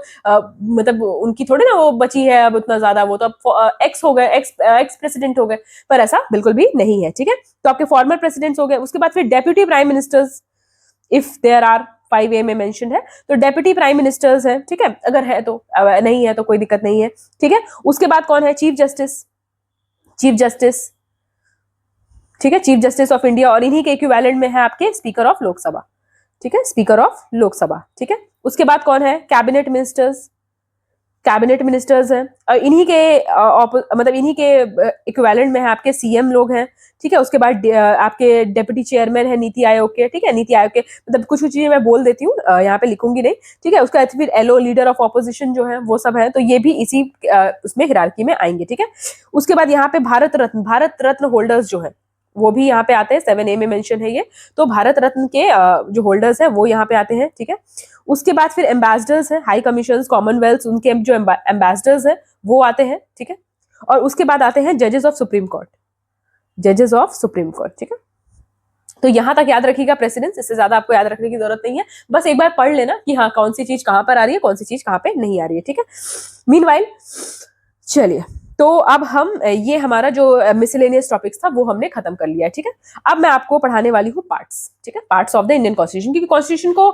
मतलब उनकी थोड़ी ना वो बची है अब उतना ज्यादा, वो तो अब एक्स हो गए, एक्स प्रेसिडेंट हो गए, पर ऐसा बिल्कुल भी नहीं है, ठीक है। तो आपके फॉर्मर प्रेसिडेंट्स हो गए। उसके बाद फिर deputy prime ministers, if there are 5A में मेंशन है, तो डेप्यूटी प्राइम मिनिस्टर्स है, ठीक है, अगर है तो, नहीं है तो कोई दिक्कत नहीं है, ठीक है। उसके बाद कौन है, चीफ जस्टिस, ठीक है, चीफ जस्टिस ऑफ इंडिया, और इन्हीं के इक्विवेलेंट में है आपके स्पीकर ऑफ लोकसभा, ठीक है, स्पीकर ऑफ लोकसभा, ठीक है। उसके बाद कौन है, कैबिनेट मिनिस्टर्स हैं, और इन्हीं के मतलब इन्हीं के इक्विवेलेंट में है आपके सीएम लोग हैं, ठीक है। उसके बाद आपके डेप्यूटी चेयरमैन है नीति आयोग के, ठीक है, नीति आयोग के, मतलब कुछ चीजें मैं बोल देती हूँ, यहाँ पे लिखूंगी नहीं, ठीक है। उसके बाद फिर एलओ, लीडर ऑफ ऑपोजिशन जो है वो सब है, तो ये भी इसी उसमें हिरार्की में आएंगे, ठीक है। उसके बाद यहाँ पे भारत रत्न होल्डर्स जो है वो भी यहाँ पे आते हैं, 7A में मेंशन है ये, तो भारत रत्न के जो होल्डर्स हैं वो यहाँ पे आते हैं, ठीक है। उसके बाद फिर एम्बेसडर्स हैं, हाई कमीशन, कॉमनवेल्थ, उनके जो एम्बेसडर्स हैं वो आते हैं, ठीक है। और उसके बाद आते हैं जजेस ऑफ सुप्रीम कोर्ट, ठीक है। तो यहां तक याद रखिएगा प्रेसिडेंस, इससे ज्यादा आपको याद रखने की जरूरत नहीं है, बस एक बार पढ़ लेना कि हाँ कौन सी चीज कहां पर आ रही है, कौन सी चीज कहां पे नहीं आ रही है, ठीक है। मीनवाइल चलिए, तो अब हम ये हमारा जो मिसलेनियस टॉपिक्स था वो हमने खत्म कर लिया है, ठीक है। अब मैं आपको पढ़ाने वाली हूँ पार्ट्स, ठीक है, parts of the Indian constitution, क्योंकि कॉन्स्टिट्यूशन को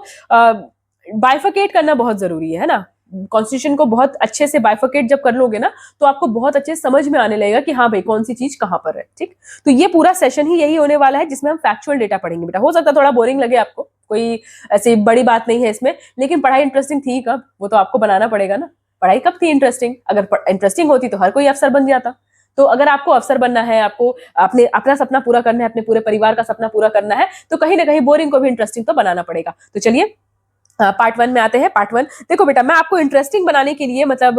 बाइफरकेट करना बहुत जरूरी है ना। कॉन्स्टिट्यूशन को बहुत अच्छे से बाइफरकेट जब कर लोगे ना, तो आपको बहुत अच्छे समझ में आने लगेगा कि हाँ भाई कौन सी चीज कहाँ पर है, ठीक। तो ये पूरा सेशन ही यही होने वाला है जिसमें हम फैक्चुअल डेटा पढ़ेंगे बेटा। हो सकता है थोड़ा बोरिंग लगे आपको, कोई ऐसी बड़ी बात नहीं है इसमें, लेकिन पढ़ाई इंटरेस्टिंग थी कब, वो तो आपको बनाना पड़ेगा ना। पढ़ाई कब थी इंटरेस्टिंग, अगर इंटरेस्टिंग होती तो हर कोई अफसर बन जाता। तो अगर आपको अफसर बनना है, आपको अपना सपना पूरा करना है, अपने पूरे परिवार का सपना पूरा करना है, तो कहीं ना कहीं बोरिंग को भी इंटरेस्टिंग तो बनाना पड़ेगा। तो चलिए पार्ट 1 में आते हैं। पार्ट 1 देखो बेटा, मैं आपको इंटरेस्टिंग बनाने के लिए, मतलब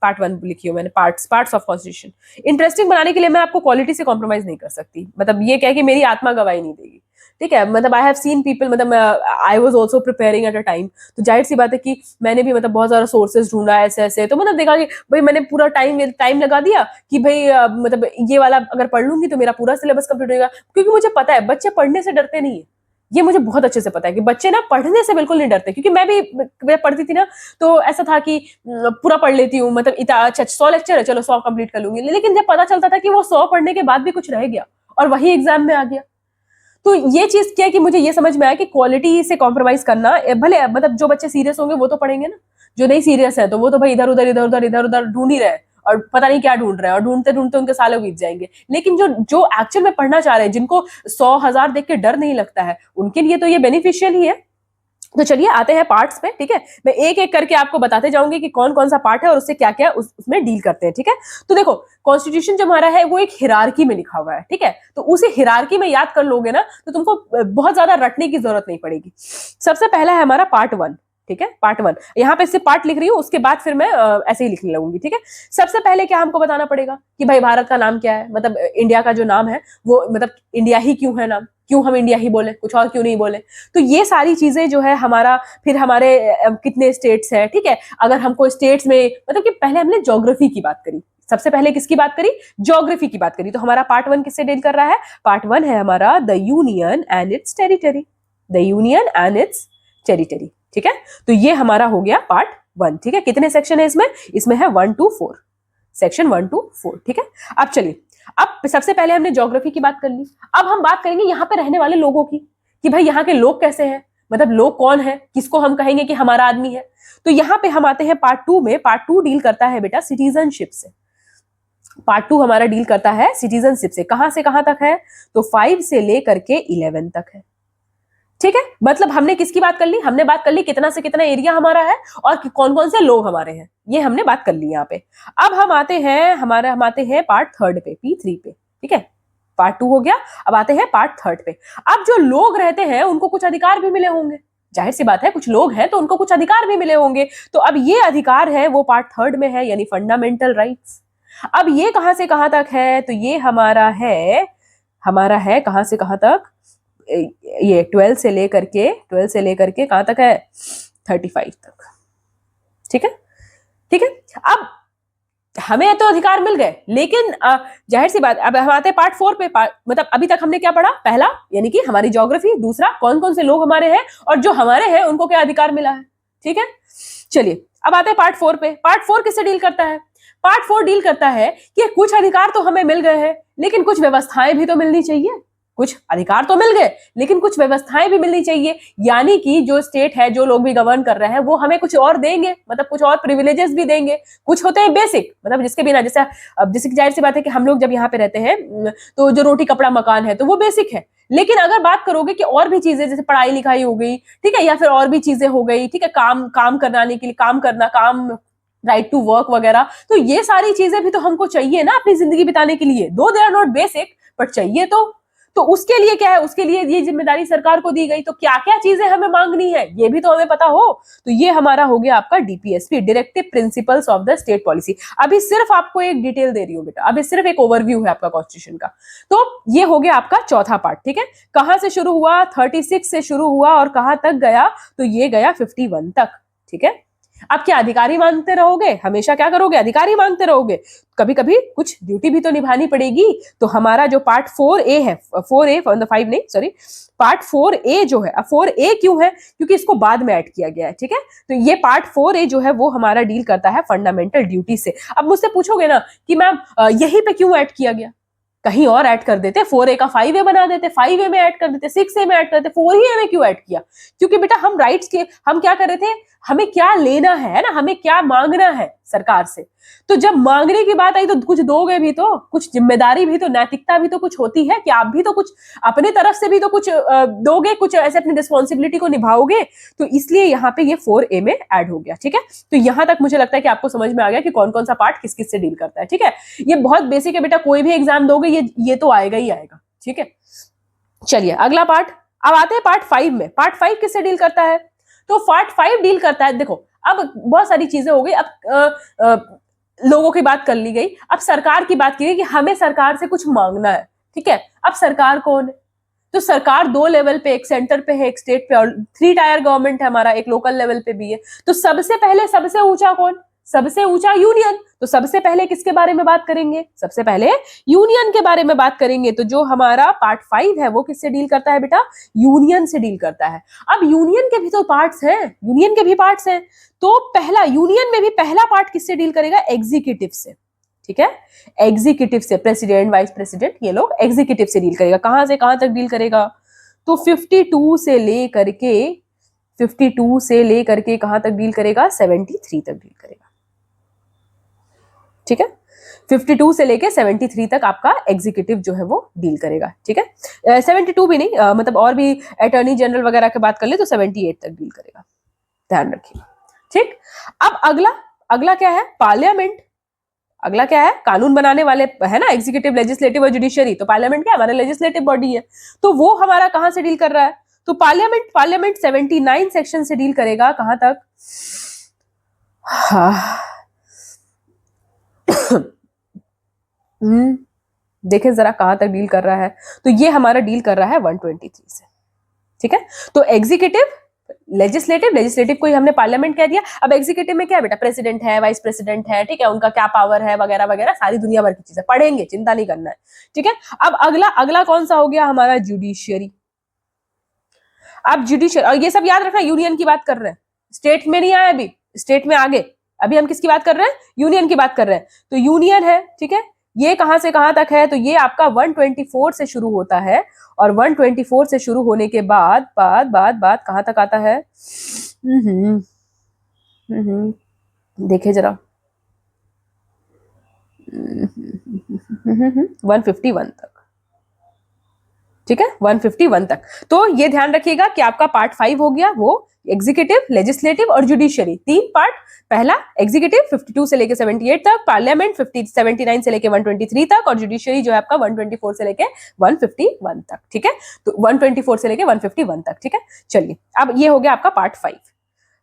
पार्ट 1 लिखी हो मैंने, पार्ट्स ऑफ कॉन्स्टिट्यूशन, इंटरेस्टिंग बनाने के लिए मैं आपको क्वालिटी से कॉम्प्रोमाइज नहीं कर सकती, मतलब ये क्या है कि मेरी आत्मा गवाही नहीं देगी, ठीक है। मतलब आई हैव सीन पीपल, मतलब I was also preparing at a time, तो जाहिर सी बात है कि मैंने भी मतलब बहुत सारा सोर्सेज ढूंढा ऐसे ऐसे, तो मतलब देखा कि भाई मैंने पूरा टाइम लगा दिया कि भाई मतलब ये वाला अगर पढ़ लूंगी तो मेरा पूरा सिलेबस कंप्लीट होगा, क्योंकि मुझे पता है बच्चे पढ़ने से डरते नहीं है। ये मुझे बहुत अच्छे से पता है कि बच्चे ना पढ़ने से बिल्कुल नहीं डरते, क्योंकि मैं भी पढ़ती थी ना, तो ऐसा था कि पूरा पढ़ लेती हूँ, मतलब इतना अच्छा 100 लेक्चर है, चलो 100 कंप्लीट कर लूंगी, लेकिन जब पता चलता था कि वो 100 पढ़ने के बाद भी कुछ रह गया और वही एग्जाम में आ गया, तो ये चीज क्या है कि मुझे ये समझ में आया कि क्वालिटी से कॉम्प्रोमाइज करना, भले मतलब जो बच्चे सीरियस होंगे वो तो पढ़ेंगे ना, जो नहीं सीरियस है तो वो तो भाई इधर उधर ढूंढ ही रहे हैं और पता नहीं क्या ढूंढ रहे हैं, और ढूंढते ढूंढते उनके सालों बीत जाएंगे। लेकिन जो जो एक्चुअल में पढ़ना चाह रहे हैं, जिनको 100,000 देख के डर नहीं लगता है, उनके लिए तो ये बेनिफिशियल ही है। तो चलिए आते हैं पार्ट्स पे, ठीक है। मैं एक एक करके आपको बताते जाऊंगी कि कौन कौन सा पार्ट है और उससे क्या क्या उसमें डील करते हैं, ठीक है। तो देखो, कॉन्स्टिट्यूशन जो हमारा है वो एक हिरार्की में लिखा हुआ है, ठीक है। तो उसे हिरार्की में याद कर लोगे ना तो तुमको बहुत ज्यादा रटने की जरूरत नहीं पड़ेगी। सबसे पहला है हमारा पार्ट 1, ठीक है। पार्ट 1 यहाँ पे सिर्फ पार्ट लिख रही हूँ, उसके बाद फिर मैं ऐसे ही लिख लूंगी, ठीक है। सबसे पहले क्या हमको बताना पड़ेगा कि भाई भारत का नाम क्या है, मतलब इंडिया का जो नाम है वो, मतलब इंडिया ही क्यों है नाम, क्यों हम इंडिया ही बोले, कुछ और क्यों नहीं बोले। तो ये सारी चीजें जो है हमारा, फिर हमारे कितने स्टेट्स हैं, ठीक है। अगर हमको स्टेट्स में, मतलब कि पहले हमने ज्योग्राफी की बात करी, सबसे पहले किसकी बात करी, ज्योग्राफी की बात करी। तो हमारा पार्ट 1 किससे डील कर रहा है, पार्ट 1 है हमारा the union and its territory, the union and its territory, ठीक है। तो ये हमारा हो गया पार्ट 1, ठीक है। कितने सेक्शन है इसमें, इसमें है 1 to 4, सेक्शन 1 to 4, ठीक है। अब चलिए, अब सबसे पहले हमने ज्योग्राफी की बात कर ली, अब हम बात करेंगे यहाँ पे रहने वाले लोगों की, कि भाई यहाँ के लोग कैसे हैं, मतलब लोग कौन है, किसको हम कहेंगे कि हमारा आदमी है। तो यहाँ पे हम आते हैं पार्ट 2 में। पार्ट 2 डील करता है बेटा सिटीजनशिप से। पार्ट 2 हमारा डील करता है सिटीजनशिप से। कहां से कहां तक है, तो 5 से लेकर के 11 तक है, ठीक है। मतलब हमने किसकी बात कर ली, हमने बात कर ली कितना से कितना एरिया हमारा है और कौन कौन से लोग हमारे हैं, ये हमने बात कर ली यहाँ पे। अब हम आते हैं पार्ट 3 पे, P3 पे, ठीक है। पार्ट 2 हो गया, अब आते हैं पार्ट 3 पे। अब जो लोग रहते हैं उनको कुछ अधिकार भी मिले होंगे, जाहिर सी बात है, कुछ लोग हैं तो उनको कुछ अधिकार भी मिले होंगे। तो अब ये अधिकार है वो पार्ट 3 में है, यानी फंडामेंटल राइट्स। अब ये कहां से कहां तक है, तो ये हमारा है कहां से कहां तक, ये 12 से लेकर के कहां तक है, 35 तक, ठीक है, ठीक है। अब हमें तो अधिकार मिल गए, लेकिन जाहिर सी बात, अब हम आते हैं पार्ट 4 पे। मतलब अभी तक हमने क्या पढ़ा, पहला यानी कि हमारी ज्योग्राफी, दूसरा कौन कौन से लोग हमारे हैं और जो हमारे हैं उनको क्या अधिकार मिला है, ठीक है। चलिए अब आते हैं पार्ट 4 पे। पार्ट 4 किससे डील करता है, पार्ट 4 डील करता है कि कुछ अधिकार तो हमें मिल गए हैं, लेकिन कुछ व्यवस्थाएं भी तो मिलनी चाहिए। कुछ अधिकार तो मिल गए लेकिन कुछ व्यवस्थाएं भी मिलनी चाहिए, यानी कि जो स्टेट है, जो लोग भी गवर्न कर रहे हैं वो हमें कुछ और देंगे, मतलब कुछ और प्रिविलेजेस भी देंगे। कुछ होते हैं बेसिक, मतलब जिसके बिना, जैसे अब जैसे जाहिर सी बात है कि हम लोग जब यहाँ पे रहते हैं तो जो रोटी कपड़ा मकान है तो वो बेसिक है। लेकिन अगर बात करोगे कि और भी चीजें, जैसे पढ़ाई लिखाई हो गई, ठीक है, या फिर और भी चीजें हो गई, ठीक है, काम कराने के लिए, काम राइट टू वर्क वगैरह, तो ये सारी चीजें भी तो हमको चाहिए ना अपनी जिंदगी बिताने के लिए। Though they are not basic but चाहिए तो उसके लिए क्या है, उसके लिए ये जिम्मेदारी सरकार को दी गई। तो क्या क्या चीजें हमें मांगनी है ये भी तो हमें पता हो। तो ये हमारा हो गया आपका DPSP, directive principles of the state policy. अभी सिर्फ आपको एक डिटेल दे रही हूँ बेटा, अभी सिर्फ एक ओवरव्यू है आपका कॉन्स्टिट्यूशन का। तो ये हो गया आपका चौथा पार्ट, ठीक है। कहां से शुरू हुआ, 36 से शुरू हुआ और कहां तक गया, तो ये गया 51 तक, ठीक है। अब क्या अधिकारी मांगते रहोगे, हमेशा क्या करोगे, अधिकारी मांगते रहोगे, कभी कभी कुछ ड्यूटी भी तो निभानी पड़ेगी। तो हमारा जो पार्ट 4A है, 4A 5 नहीं सॉरी, पार्ट 4A जो है, 4A क्यों है, क्योंकि इसको बाद में ऐड किया गया है, ठीक है। तो ये पार्ट 4A जो है वो हमारा डील करता है फंडामेंटल ड्यूटी से। अब मुझसे पूछोगे ना कि मैम यहीं पे क्यों ऐड किया गया, कहीं और ऐड कर देते, 4A का 5A बना देते, 5A में ऐड कर देते, 6A में ऐड कर देते, 4A में क्यों ऐड किया, क्योंकि बेटा हम राइट्स के, हम क्या कर रहे थे, हमें क्या लेना है ना, हमें क्या मांगना है सरकार से। तो जब मांगने की बात आई तो कुछ दोगे भी तो, कुछ जिम्मेदारी भी तो, नैतिकता भी तो कुछ होती है कि आप भी तो कुछ अपने तरफ से भी तो कुछ दोगे, कुछ ऐसे अपनी रिस्पॉन्सिबिलिटी को निभाओगे। तो इसलिए यहाँ पे ये 4A में ऐड हो गया, ठीक है। तो यहां तक मुझे लगता है कि आपको समझ में आ गया कि कौन कौन सा पार्ट किस किस से डील करता है, ठीक है। ये बहुत बेसिक है बेटा, कोई भी एग्जाम दोगे ये तो आएगा ही आएगा, ठीक है। चलिए अगला पार्ट, अब आते हैं पार्ट 5 में। पार्ट 5 किससे डील करता है, तो पार्ट 5 डील करता है, देखो अब बहुत सारी चीजें हो गई। अब लोगों की बात कर ली गई, अब सरकार की बात की गई कि हमें सरकार से कुछ मांगना है, ठीक है। अब सरकार कौन है, तो सरकार 2 लेवल पे, एक सेंटर पे है, एक स्टेट पे, और 3 टायर गवर्नमेंट है हमारा, एक लोकल लेवल पे भी है। तो सबसे पहले सबसे ऊंचा कौन, सबसे ऊंचा यूनियन। तो सबसे पहले किसके बारे में बात करेंगे, सबसे पहले यूनियन के बारे में बात करेंगे। तो जो हमारा पार्ट 5 है वो किससे डील करता है बेटा, यूनियन से डील करता है। अब यूनियन के भी तो पार्ट्स हैं, यूनियन के भी पार्ट्स हैं। तो पहला, यूनियन में भी पहला पार्ट किससे डील करेगा, एग्जीक्यूटिव से, ठीक है। एग्जीक्यूटिव से, प्रेसिडेंट, वाइस प्रेसिडेंट, ये लोग एग्जीक्यूटिव से डील करेगा। कहां से कहां तक डील करेगा, तो 52 से लेकर के कहां तक डील करेगा, 73 तक डील करेगा, ठीक है। 52 से लेके 73 तक आपका एग्जीक्यूटिव जो है वो डील करेगा, ठीक है। 72 भी नहीं, मतलब और भी अटॉर्नी जनरल वगैरह की बात कर ले तो 78 तक डील करेगा, ध्यान रखिए, ठीक। अब अगला अगला क्या है, पार्लियामेंट। अगला क्या है, कानून बनाने वाले है ना, एग्जीक्यूटिव, लेजिस्लेटिव और जुडिशरी। तो पार्लियामेंट क्या हमारा लेजिस्लेटिव बॉडी है, तो वो हमारा कहां से डील कर रहा है, तो पार्लियामेंट 79 सेक्शन से डील करेगा, कहां तक, देखें जरा कहां तक डील कर रहा है, तो ये हमारा डील कर रहा है 123 से, ठीक है। तो एग्जीक्यूटिव, लेजिस्लेटिव को ही हमने पार्लियामेंट कह दिया। अब एग्जीक्यूटिव में क्या है बेटा, प्रेसिडेंट है, वाइस प्रेसिडेंट है, ठीक है, उनका क्या पावर है वगैरह वगैरह, सारी दुनिया भर की चीजें पढ़ेंगे, चिंता नहीं करना है, ठीक है। अब अगला कौन सा हो गया हमारा, जुडिशियरी। अब जुडिशियरी, और ये सब याद रखना, यूनियन की बात कर रहे हैं, स्टेट में नहीं आया अभी, स्टेट में आगे, अभी हम किसकी बात कर रहे हैं, यूनियन की बात कर रहे हैं। तो यूनियन है, ठीक है, ये कहां से कहां तक है, तो ये आपका 124 से शुरू होता है, और 124 से शुरू होने के बाद कहां तक आता है, देखे जरा, 151 तक, ठीक है, 151 तक। तो ये ध्यान रखिएगा कि आपका पार्ट 5 हो गया वो एग्जीक्यूटिव, लेजिस्लेटिव और जुडिशियरी, 3 पार्ट। पहला एग्जीक्यूटिव 52 से लेके 78 तक, पार्लियामेंट 79 से लेके 123 तक, और जुडिशियरी जो है आपका 124 से लेके 151 तक, ठीक है। तो 124 से लेके 151 तक, ठीक है। चलिए, अब ये हो गया आपका पार्ट 5।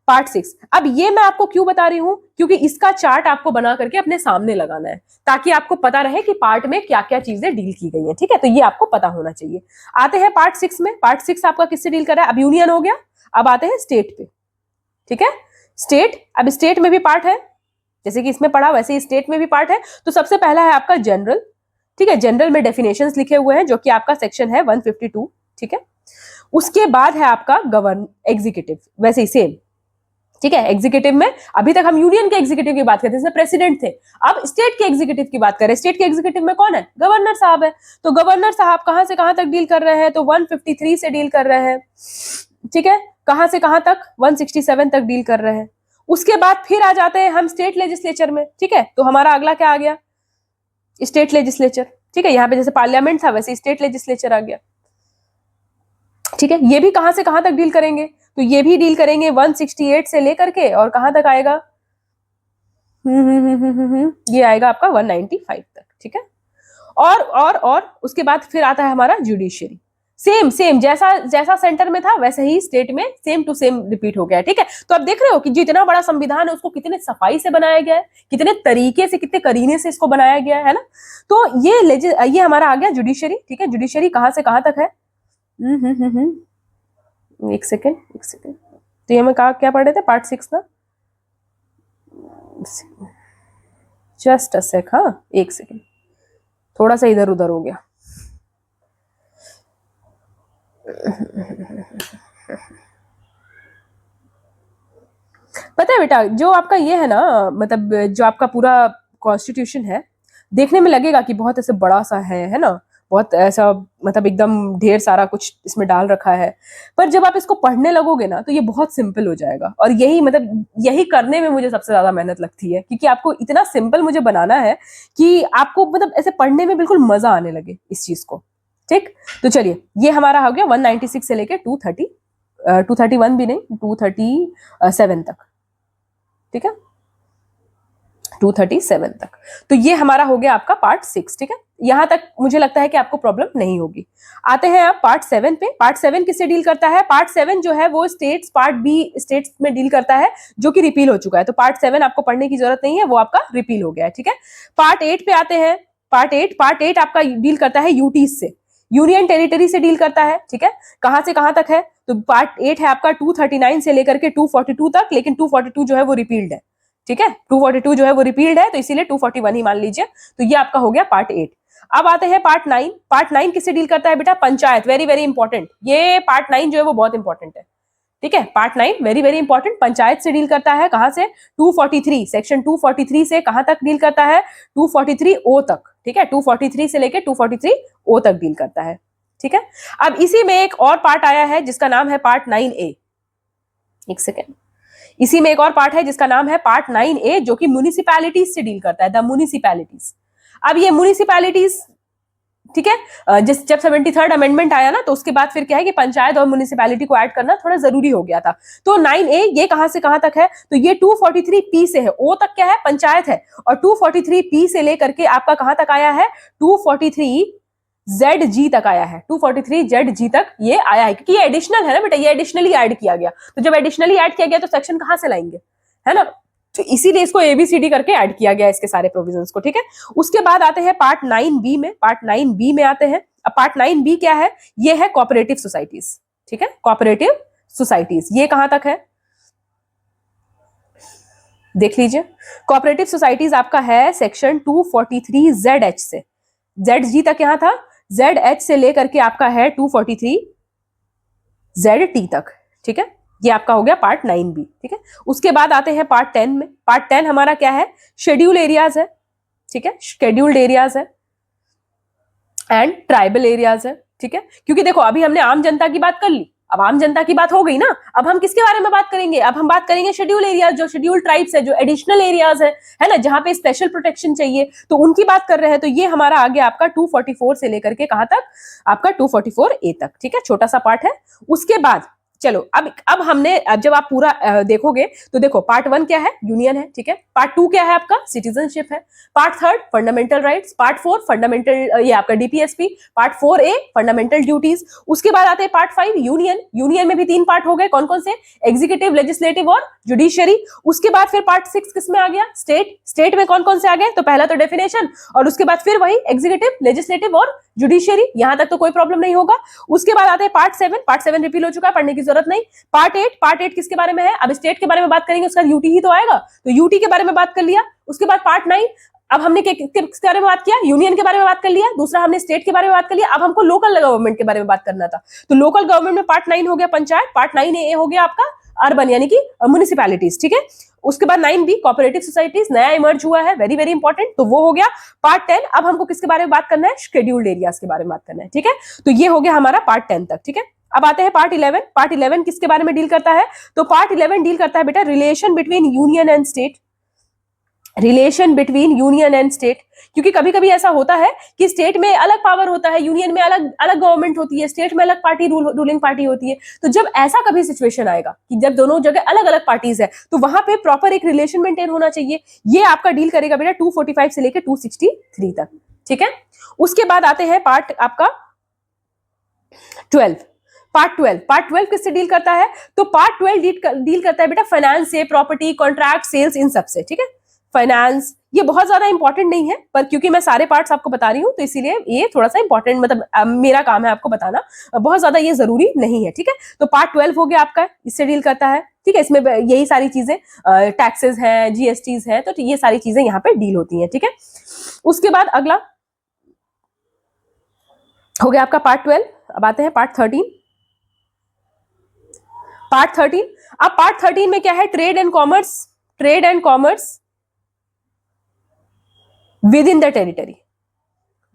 पार्ट 6, अब ये मैं आपको क्यों बता रही हूं, क्योंकि इसका चार्ट आपको बना करके अपने सामने लगाना है, ताकि आपको पता रहे कि पार्ट में क्या क्या चीजें डील की गई हैं, ठीक है। तो ये आपको पता होना चाहिए। आते हैं पार्ट 6 में। पार्ट 6 आपका किससे डील कर रहा है, अब यूनियन हो गया, अब आते हैं स्टेट पे, ठीक है। स्टेट, अब स्टेट में भी पार्ट है, जैसे कि इसमें पढ़ा वैसे ही स्टेट में भी पार्ट है। तो सबसे पहला है आपका जनरल, ठीक है, जनरल में डेफिनेशंस लिखे हुए हैं, जो कि आपका सेक्शन है 152, ठीक है। उसके बाद है आपका गवर्न एग्जीक्यूटिव, वैसे ही सेम, ठीक है। एग्जीक्यूटिव में अभी तक हम यूनियन के एग्जीक्यूटिव की बात करते थे, इसमें प्रेसिडेंट थे, अब स्टेट के एग्जीक्यूटिव की बात करें। स्टेट के एग्जीक्यूटिव में कौन है, गवर्नर साहब है। तो गवर्नर साहब कहां से कहां तक डील कर रहे हैं, तो 153 से डील कर रहे हैं, ठीक है। कहां से कहां तक, 167 तक डील कर रहे हैं। उसके बाद फिर आ जाते हैं हम स्टेट लेजिस्लेचर में, ठीक है। तो हमारा अगला क्या आ गया, स्टेट लेजिस्लेचर, ठीक है। यहाँ पे जैसे पार्लियामेंट था वैसे स्टेट लेजिस्लेचर आ गया, ठीक है। ये भी कहां से कहां तक डील करेंगे, तो ये भी डील करेंगे 168 से लेकर के, और कहां तक आएगा, ये आएगा आपका 195 तक, ठीक है। और उसके बाद फिर आता है हमारा जुडिशियरी, सेम जैसा सेंटर में था वैसे ही स्टेट में सेम टू सेम रिपीट हो गया है, ठीक है। तो आप देख रहे हो कि जितना बड़ा संविधान है उसको कितने सफाई से बनाया गया है, कितने तरीके से, कितने करीने से इसको बनाया गया है ना। तो ये हमारा आ गया जुडिशियरी, ठीक है। जुडिशियरी कहां से कहां तक है, एक सेकेंड, तो ये मैं कहा क्या पढ़ रहे थे, पार्ट 6 ना, जस्ट अ सेक, हाँ एक सेकेंड, थोड़ा सा इधर उधर हो गया। पता है बेटा, जो आपका ये है ना, मतलब जो आपका पूरा कॉन्स्टिट्यूशन है, देखने में लगेगा कि बहुत ऐसे बड़ा सा है ना, बहुत ऐसा, मतलब एकदम ढेर सारा कुछ इसमें डाल रखा है। पर जब आप इसको पढ़ने लगोगे ना तो ये बहुत सिंपल हो जाएगा, और यही करने में मुझे सबसे ज्यादा मेहनत लगती है, क्योंकि आपको इतना सिंपल मुझे बनाना है कि आपको मतलब ऐसे पढ़ने में बिल्कुल मजा आने लगे इस चीज को, ठीक। तो चलिए, ये हमारा हो गया 196 से लेके 231 भी नहीं, 237 तक, ठीक है, 237 तक। तो ये हमारा हो गया आपका पार्ट 6, ठीक है। यहां तक मुझे लगता है कि आपको प्रॉब्लम नहीं होगी। आते हैं आप पार्ट 7 पे। पार्ट 7 किससे डील करता है, पार्ट 7 जो है वो स्टेट्स, पार्ट बी स्टेट्स में डील करता है, जो कि रिपील हो चुका है। तो पार्ट 7 आपको पढ़ने की जरूरत नहीं है, वो आपका रिपील हो गया है, ठीक है। पार्ट 8 पे आते हैं। पार्ट 8 आपका डील करता है यूटीज से, यूनियन टेरिटरी से डील करता है, ठीक है। कहां से कहां तक है, तो पार्ट 8 है आपका 239 से लेकर के 242 तक, लेकिन 242 जो है वो रिपील्ड है, ठीक है। 242 जो है वो रिपील्ड है, तो इसीलिए 241 ही मान लीजिए। तो ये आपका हो गया पार्ट 8। अब आते हैं पार्ट 9। पार्ट 9 किससे डील करता है बेटा, पंचायत, वेरी वेरी इंपॉर्टेंट। ये पार्ट 9 जो है वो बहुत इंपॉर्टेंट है, ठीक है। Part 9 very very important, panchayat से डील करता है। कहां से, 243, सेक्शन 243 से कहां तक डील करता है, 243 ओ तक, ठीक है। 243 से लेके 243 ओ तक डील करता है, ठीक है। अब इसी में एक और पार्ट आया है जिसका नाम है पार्ट 9A। एक सेकेंड, इसी में एक और पार्ट है जिसका नाम है पार्ट 9A, जो कि म्युनिसिपैलिटीज से डील करता है, द म्युनिसिपैलिटीज। अब ये म्युनिसिपैलिटीज, ठीक है, जब 73rd अमेंडमेंट आया ना, तो उसके बाद फिर क्या है कि पंचायत और म्युनिसिपैलिटी को ऐड करना थोड़ा जरूरी हो गया था। तो 9A ये कहां से कहां तक है, तो ये 243P से है, ओ तक क्या है, पंचायत है, और 243P से लेकर के आपका कहां तक आया है, 243ZG तक आया है, 243ZG तक ये आया है, क्योंकि ये एडिशनल है ना बेटा, ये एडिशनली ऐड किया गया। तो जब एडिशनली ऐड किया गया तो सेक्शन कहां से लाएंगे, है ना, तो इसीलिए इसको ABCD करके ऐड किया गया इसके सारे प्रोविजंस को, ठीक है। उसके बाद आते हैं पार्ट 9B में, पार्ट 9B में आते हैं। अब पार्ट 9B क्या है, ये है कोऑपरेटिव सोसाइटीज, ठीक है, कोऑपरेटिव सोसाइटीज, ये कहां तक है देख लीजिए। कोऑपरेटिव सोसाइटीज आपका है सेक्शन 243ZH से, ZG तक यहां था, ZH से लेकर के आपका है 243ZT तक, ठीक है, ये आपका हो गया पार्ट 9B, ठीक है। उसके बाद आते हैं पार्ट 10 में। पार्ट 10 हमारा क्या है, शेड्यूल एरियाज है, ठीक है, शेड्यूल्ड एरियाज है एंड ट्राइबल एरियाज है, ठीक है। क्योंकि देखो अभी हमने आम जनता की बात कर ली, अब आम जनता की बात हो गई ना, अब हम किसके बारे में बात करेंगे, अब हम बात करेंगे शेड्यूल एरियाज, जो शेड्यूल ट्राइब्स है, जो एडिशनल एरियाज है ना, जहां पे स्पेशल प्रोटेक्शन चाहिए, तो उनकी बात कर रहे हैं। तो ये हमारा आ गया आपका 244 से लेकर के कहां तक, आपका 244A तक, ठीक है, छोटा सा पार्ट है। उसके बाद चलो अब हमने, अब जब आप पूरा देखोगे तो देखो पार्ट 1 क्या है, यूनियन है, ठीक है, पार्ट 2 क्या है आपका, सिटीजनशिप है, part 3 fundamental rights, part 4 fundamental, ये आपका DPSP, part 4A fundamental duties. उसके बाद आते हैं पार्ट 5 यूनियन, यूनियन में भी 3 पार्ट हो गए, कौन कौन से, एग्जीक्यूटिव, लेजिस्लेटिव और जुडिशियरी। उसके बाद फिर पार्ट 6 किस में आ गया, स्टेट, स्टेट में कौन कौन से आ गए, तो पहला तो डेफिनेशन, और उसके बाद फिर वही एग्जीक्यूटिव, लेजिस्लेटिव और जुडिशियरी, यहां तक तो कोई प्रॉब्लम नहीं होगा। उसके बाद आते हैं पार्ट 7, पार्ट 7 रिपील हो चुका है, पढ़ने की जरूरत नहीं। पार्ट 8, पार्ट 8 किसके बारे में है, अब स्टेट के बारे में बात करेंगे, उसका यूटी ही तो आएगा, तो यूटी के बारे में बात कर लिया। उसके बाद पार्ट 9, अब हमने किसके बारे में बात किया, यूनियन के बारे में बात कर लिया, दूसरा हमने स्टेट के बारे में बात कर लिया। अब हमको लोकल गवर्नमेंट के बारे में बात करना था, तो लोकल गवर्नमेंट में पार्ट 9 हो गया पंचायत, पार्ट 9A हो गया आपका अर्बन यानी कि म्युनिसिपैलिटीज, ठीक है। उसके बाद 9B कोऑपरेटिव सोसाइटीज नया इमर्ज हुआ है, वेरी वेरी इंपॉर्टेंट, तो वो हो गया पार्ट 10। अब हमको किसके बारे में बात करना है, शेड्यूल्ड एरियाज के बारे में बात करना है, ठीक है। तो ये हो गया हमारा पार्ट 10 तक, ठीक है। अब आते हैं पार्ट 11, पार्ट 11 किसके बारे में डील करता है, तो पार्ट 11 डील करता है बेटा relation between union and state, relation between union and state. क्योंकि कभी कभी ऐसा होता है कि स्टेट में अलग पावर होता है, यूनियन में अलग अलग गवर्नमेंट होती है, स्टेट में अलग पार्टी रूलिंग पार्टी होती है। तो जब ऐसा कभी सिचुएशन आएगा कि जब दोनों जगह अलग अलग पार्टीज है, तो वहां पे प्रॉपर एक रिलेशन मेंटेन होना चाहिए। ये आपका डील करेगा बेटा 245 से लेकर 263 तक, ठीक है। उसके बाद आते हैं पार्ट आपका 12, पार्ट 12 किससे डील करता है, तो पार्ट 12 डील करता है बेटा फाइनेंस से, प्रॉपर्टी, कॉन्ट्रैक्ट, सेल्स, इन सब से, ठीक है। फाइनेंस ये बहुत ज्यादा इंपॉर्टेंट नहीं है, पर क्योंकि मैं सारे पार्ट्स आपको बता रही हूं तो इसीलिए ये थोड़ा सा इंपॉर्टेंट, मतलब मेरा काम है आपको बताना, बहुत ज्यादा ये जरूरी नहीं है, ठीक है। तो पार्ट 12 हो गया आपका, इससे डील करता है, ठीक है। इसमें यही सारी चीजें, टैक्सेस हैं, GSTs हैं, तो ये सारी चीजें यहाँ पे डील होती हैं, ठीक है। उसके बाद अगला हो गया आपका पार्ट 12। अब आते हैं पार्ट 13, पार्ट 13। अब पार्ट 13 में क्या है, trade and commerce, trade and commerce with in the territory,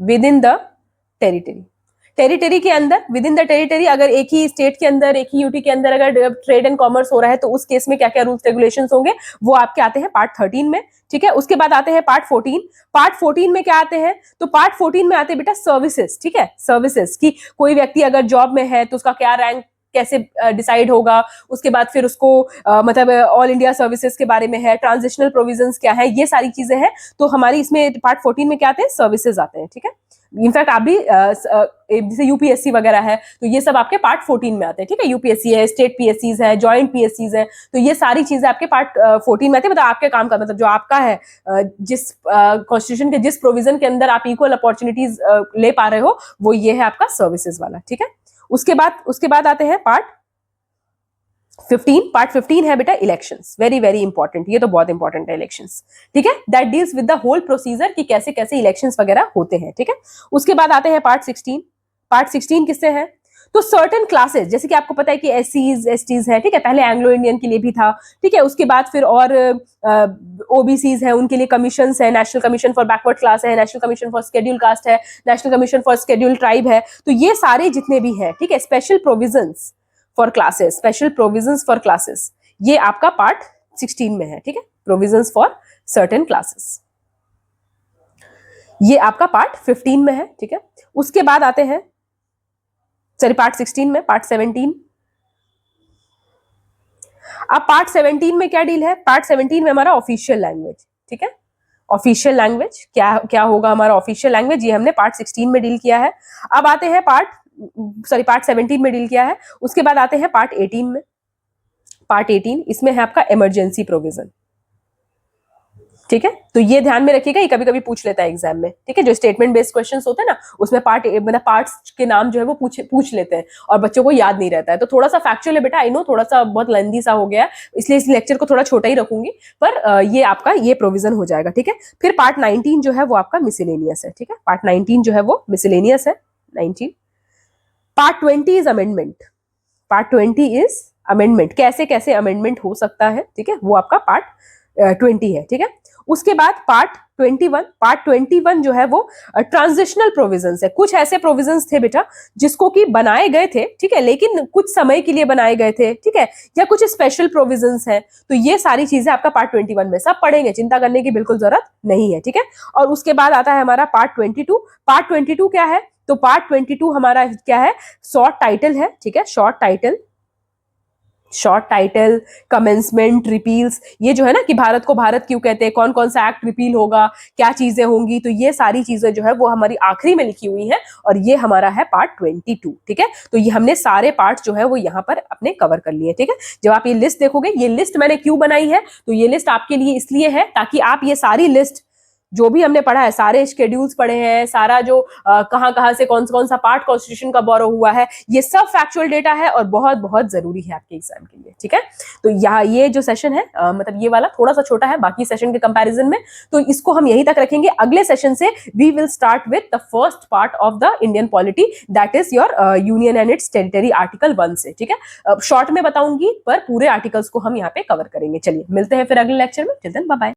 with in the territory, territory के अंदर, विद इन द टेरिटरी। अगर एक ही स्टेट के अंदर, एक ही यूटी के अंदर अगर ट्रेड एंड कॉमर्स हो रहा है, तो उस केस में क्या क्या रूल्स रेगुलेशंस होंगे, वो आपके आते हैं पार्ट 13 में, ठीक है। उसके बाद आते हैं पार्ट 14, पार्ट 14 में क्या आते हैं, तो पार्ट 14 में आते हैं बेटा सर्विसेज, ठीक है। सर्विसेज की कोई व्यक्ति अगर जॉब में है तो उसका क्या रैंक कैसे डिसाइड होगा, उसके बाद फिर उसको मतलब ऑल इंडिया सर्विसेज के बारे में है, ट्रांजिशनल प्रोविजंस क्या है, ये सारी चीजें हैं। तो हमारी इसमें पार्ट 14 में क्या आते हैं, सर्विसेज आते हैं, ठीक है। इनफैक्ट आप भी जैसे यूपीएससी वगैरह है, तो ये सब आपके पार्ट 14 में आते हैं, ठीक है। यूपीएससी है, स्टेट पीएससीज है, जॉइंट पीएससीज है, तो ये सारी चीजें आपके पार्ट 14 में आती है। मतलब आपके काम का मतलब जो आपका है, जिस कॉन्स्टिट्यूशन के जिस प्रोविजन के अंदर आप इक्वल अपॉर्चुनिटीज ले पा रहे हो, वो ये है आपका सर्विसेज वाला, ठीक है। उसके बाद आते हैं पार्ट 15, पार्ट 15 है बेटा इलेक्शंस, वेरी वेरी इंपॉर्टेंट, ये तो बहुत इंपॉर्टेंट है इलेक्शंस, ठीक है। That deals with the whole procedure कि कैसे कैसे इलेक्शंस वगैरह होते हैं, ठीक है। उसके बाद आते हैं पार्ट 16, पार्ट 16 किससे है, तो सर्टेन क्लासेस, जैसे कि आपको पता है कि SCs STs है, ठीक है, पहले एंग्लो इंडियन के लिए भी था, ठीक है। उसके बाद फिर और OBCs है, उनके लिए कमीशंस है, national commission for backward class है, national commission for schedule caste है, national commission for schedule tribe है। तो ये सारे जितने भी हैं, ठीक है, special provisions for classes, special provisions for classes, ये आपका पार्ट 16 में है, ठीक है, प्रोविजंस फॉर सर्टेन क्लासेस। ये आपका पार्ट 15 में है, ठीक है। उसके बाद आते हैं, सॉरी पार्ट 16 में, पार्ट 17। अब पार्ट 17 में क्या डील है? पार्ट 17 में हमारा ऑफिशियल लैंग्वेज, ठीक है। ऑफिशियल लैंग्वेज क्या क्या होगा हमारा ऑफिशियल लैंग्वेज, ये हमने पार्ट 16 में डील किया है। अब आते हैं पार्ट 17 में डील किया है। उसके बाद आते हैं पार्ट 18 में। पार्ट 18 इसमें है आपका इमरजेंसी प्रोविजन, ठीक है। तो ये ध्यान में रखिएगा, ये कभी कभी पूछ लेता है एग्जाम में, ठीक है। जो स्टेटमेंट बेस्ड क्वेश्चंस होते हैं ना, उसमें मतलब पार्ट्स के नाम जो है वो पूछ लेते हैं और बच्चों को याद नहीं रहता है। तो थोड़ा सा फैक्चुअल है बेटा, आई नो थोड़ा सा बहुत लेंदी सा हो गया, इसलिए इस लेक्चर को थोड़ा छोटा ही रखूंगी, पर ये आपका ये प्रोविजन हो जाएगा, ठीक है। फिर पार्ट 19 जो है वो आपका मिसलेनियस है, ठीक है। पार्ट 19 जो है वो मिसलेनियस है, 19। Part 20 is amendment. Part 20 is amendment, कैसे कैसे अमेंडमेंट हो सकता है, ठीक है, वो आपका पार्ट 20 है, ठीक है। उसके बाद पार्ट 21, पार्ट 21 जो है वो ट्रांजिशनल प्रोविजंस है। कुछ ऐसे प्रोविजंस थे बेटा जिसको कि बनाए गए थे, ठीक है, लेकिन कुछ समय के लिए बनाए गए थे, ठीक है, या कुछ स्पेशल प्रोविजंस हैं। तो ये सारी चीजें आपका पार्ट 21 में सब पढ़ेंगे, चिंता करने की बिल्कुल जरूरत नहीं है, ठीक है। और उसके बाद आता है हमारा पार्ट 22। पार्ट 22 क्या है? तो पार्ट 22 हमारा क्या है? शॉर्ट टाइटल है, ठीक है, short title, short title, commencement, repeals, ये जो है ना कि भारत को भारत क्यों कहते हैं, कौन कौन सा एक्ट रिपील होगा, क्या चीजें होंगी, तो ये सारी चीजें जो है वो हमारी आखिरी में लिखी हुई है और ये हमारा है पार्ट 22, ठीक है। तो ये हमने सारे पार्ट जो है वो यहाँ पर अपने कवर कर लिए, ठीक है। जब आप ये लिस्ट देखोगे, ये लिस्ट मैंने क्यों बनाई है, तो ये लिस्ट आपके लिए इसलिए है ताकि आप ये सारी लिस्ट जो भी हमने पढ़ा है, सारे शेड्यूल्स पढ़े हैं, सारा जो कहां से कौन सा पार्ट कॉन्स्टिट्यूशन का बोरो हुआ है, ये सब फैक्चुअल डेटा है और बहुत बहुत जरूरी है आपके एग्जाम के लिए, ठीक है। तो यहाँ ये जो सेशन है मतलब ये वाला थोड़ा सा छोटा है बाकी सेशन के कंपैरिजन में, तो इसको हम यहीं तक रखेंगे। अगले सेशन से we will start with the first part of the Indian polity, that is your union and its territory, article 1 से, ठीक है। शॉर्ट में बताऊंगी पर पूरे आर्टिकल्स को हम यहाँ पे कवर करेंगे। चलिए मिलते हैं फिर अगले लेक्चर में, टिल देन बाय बाय।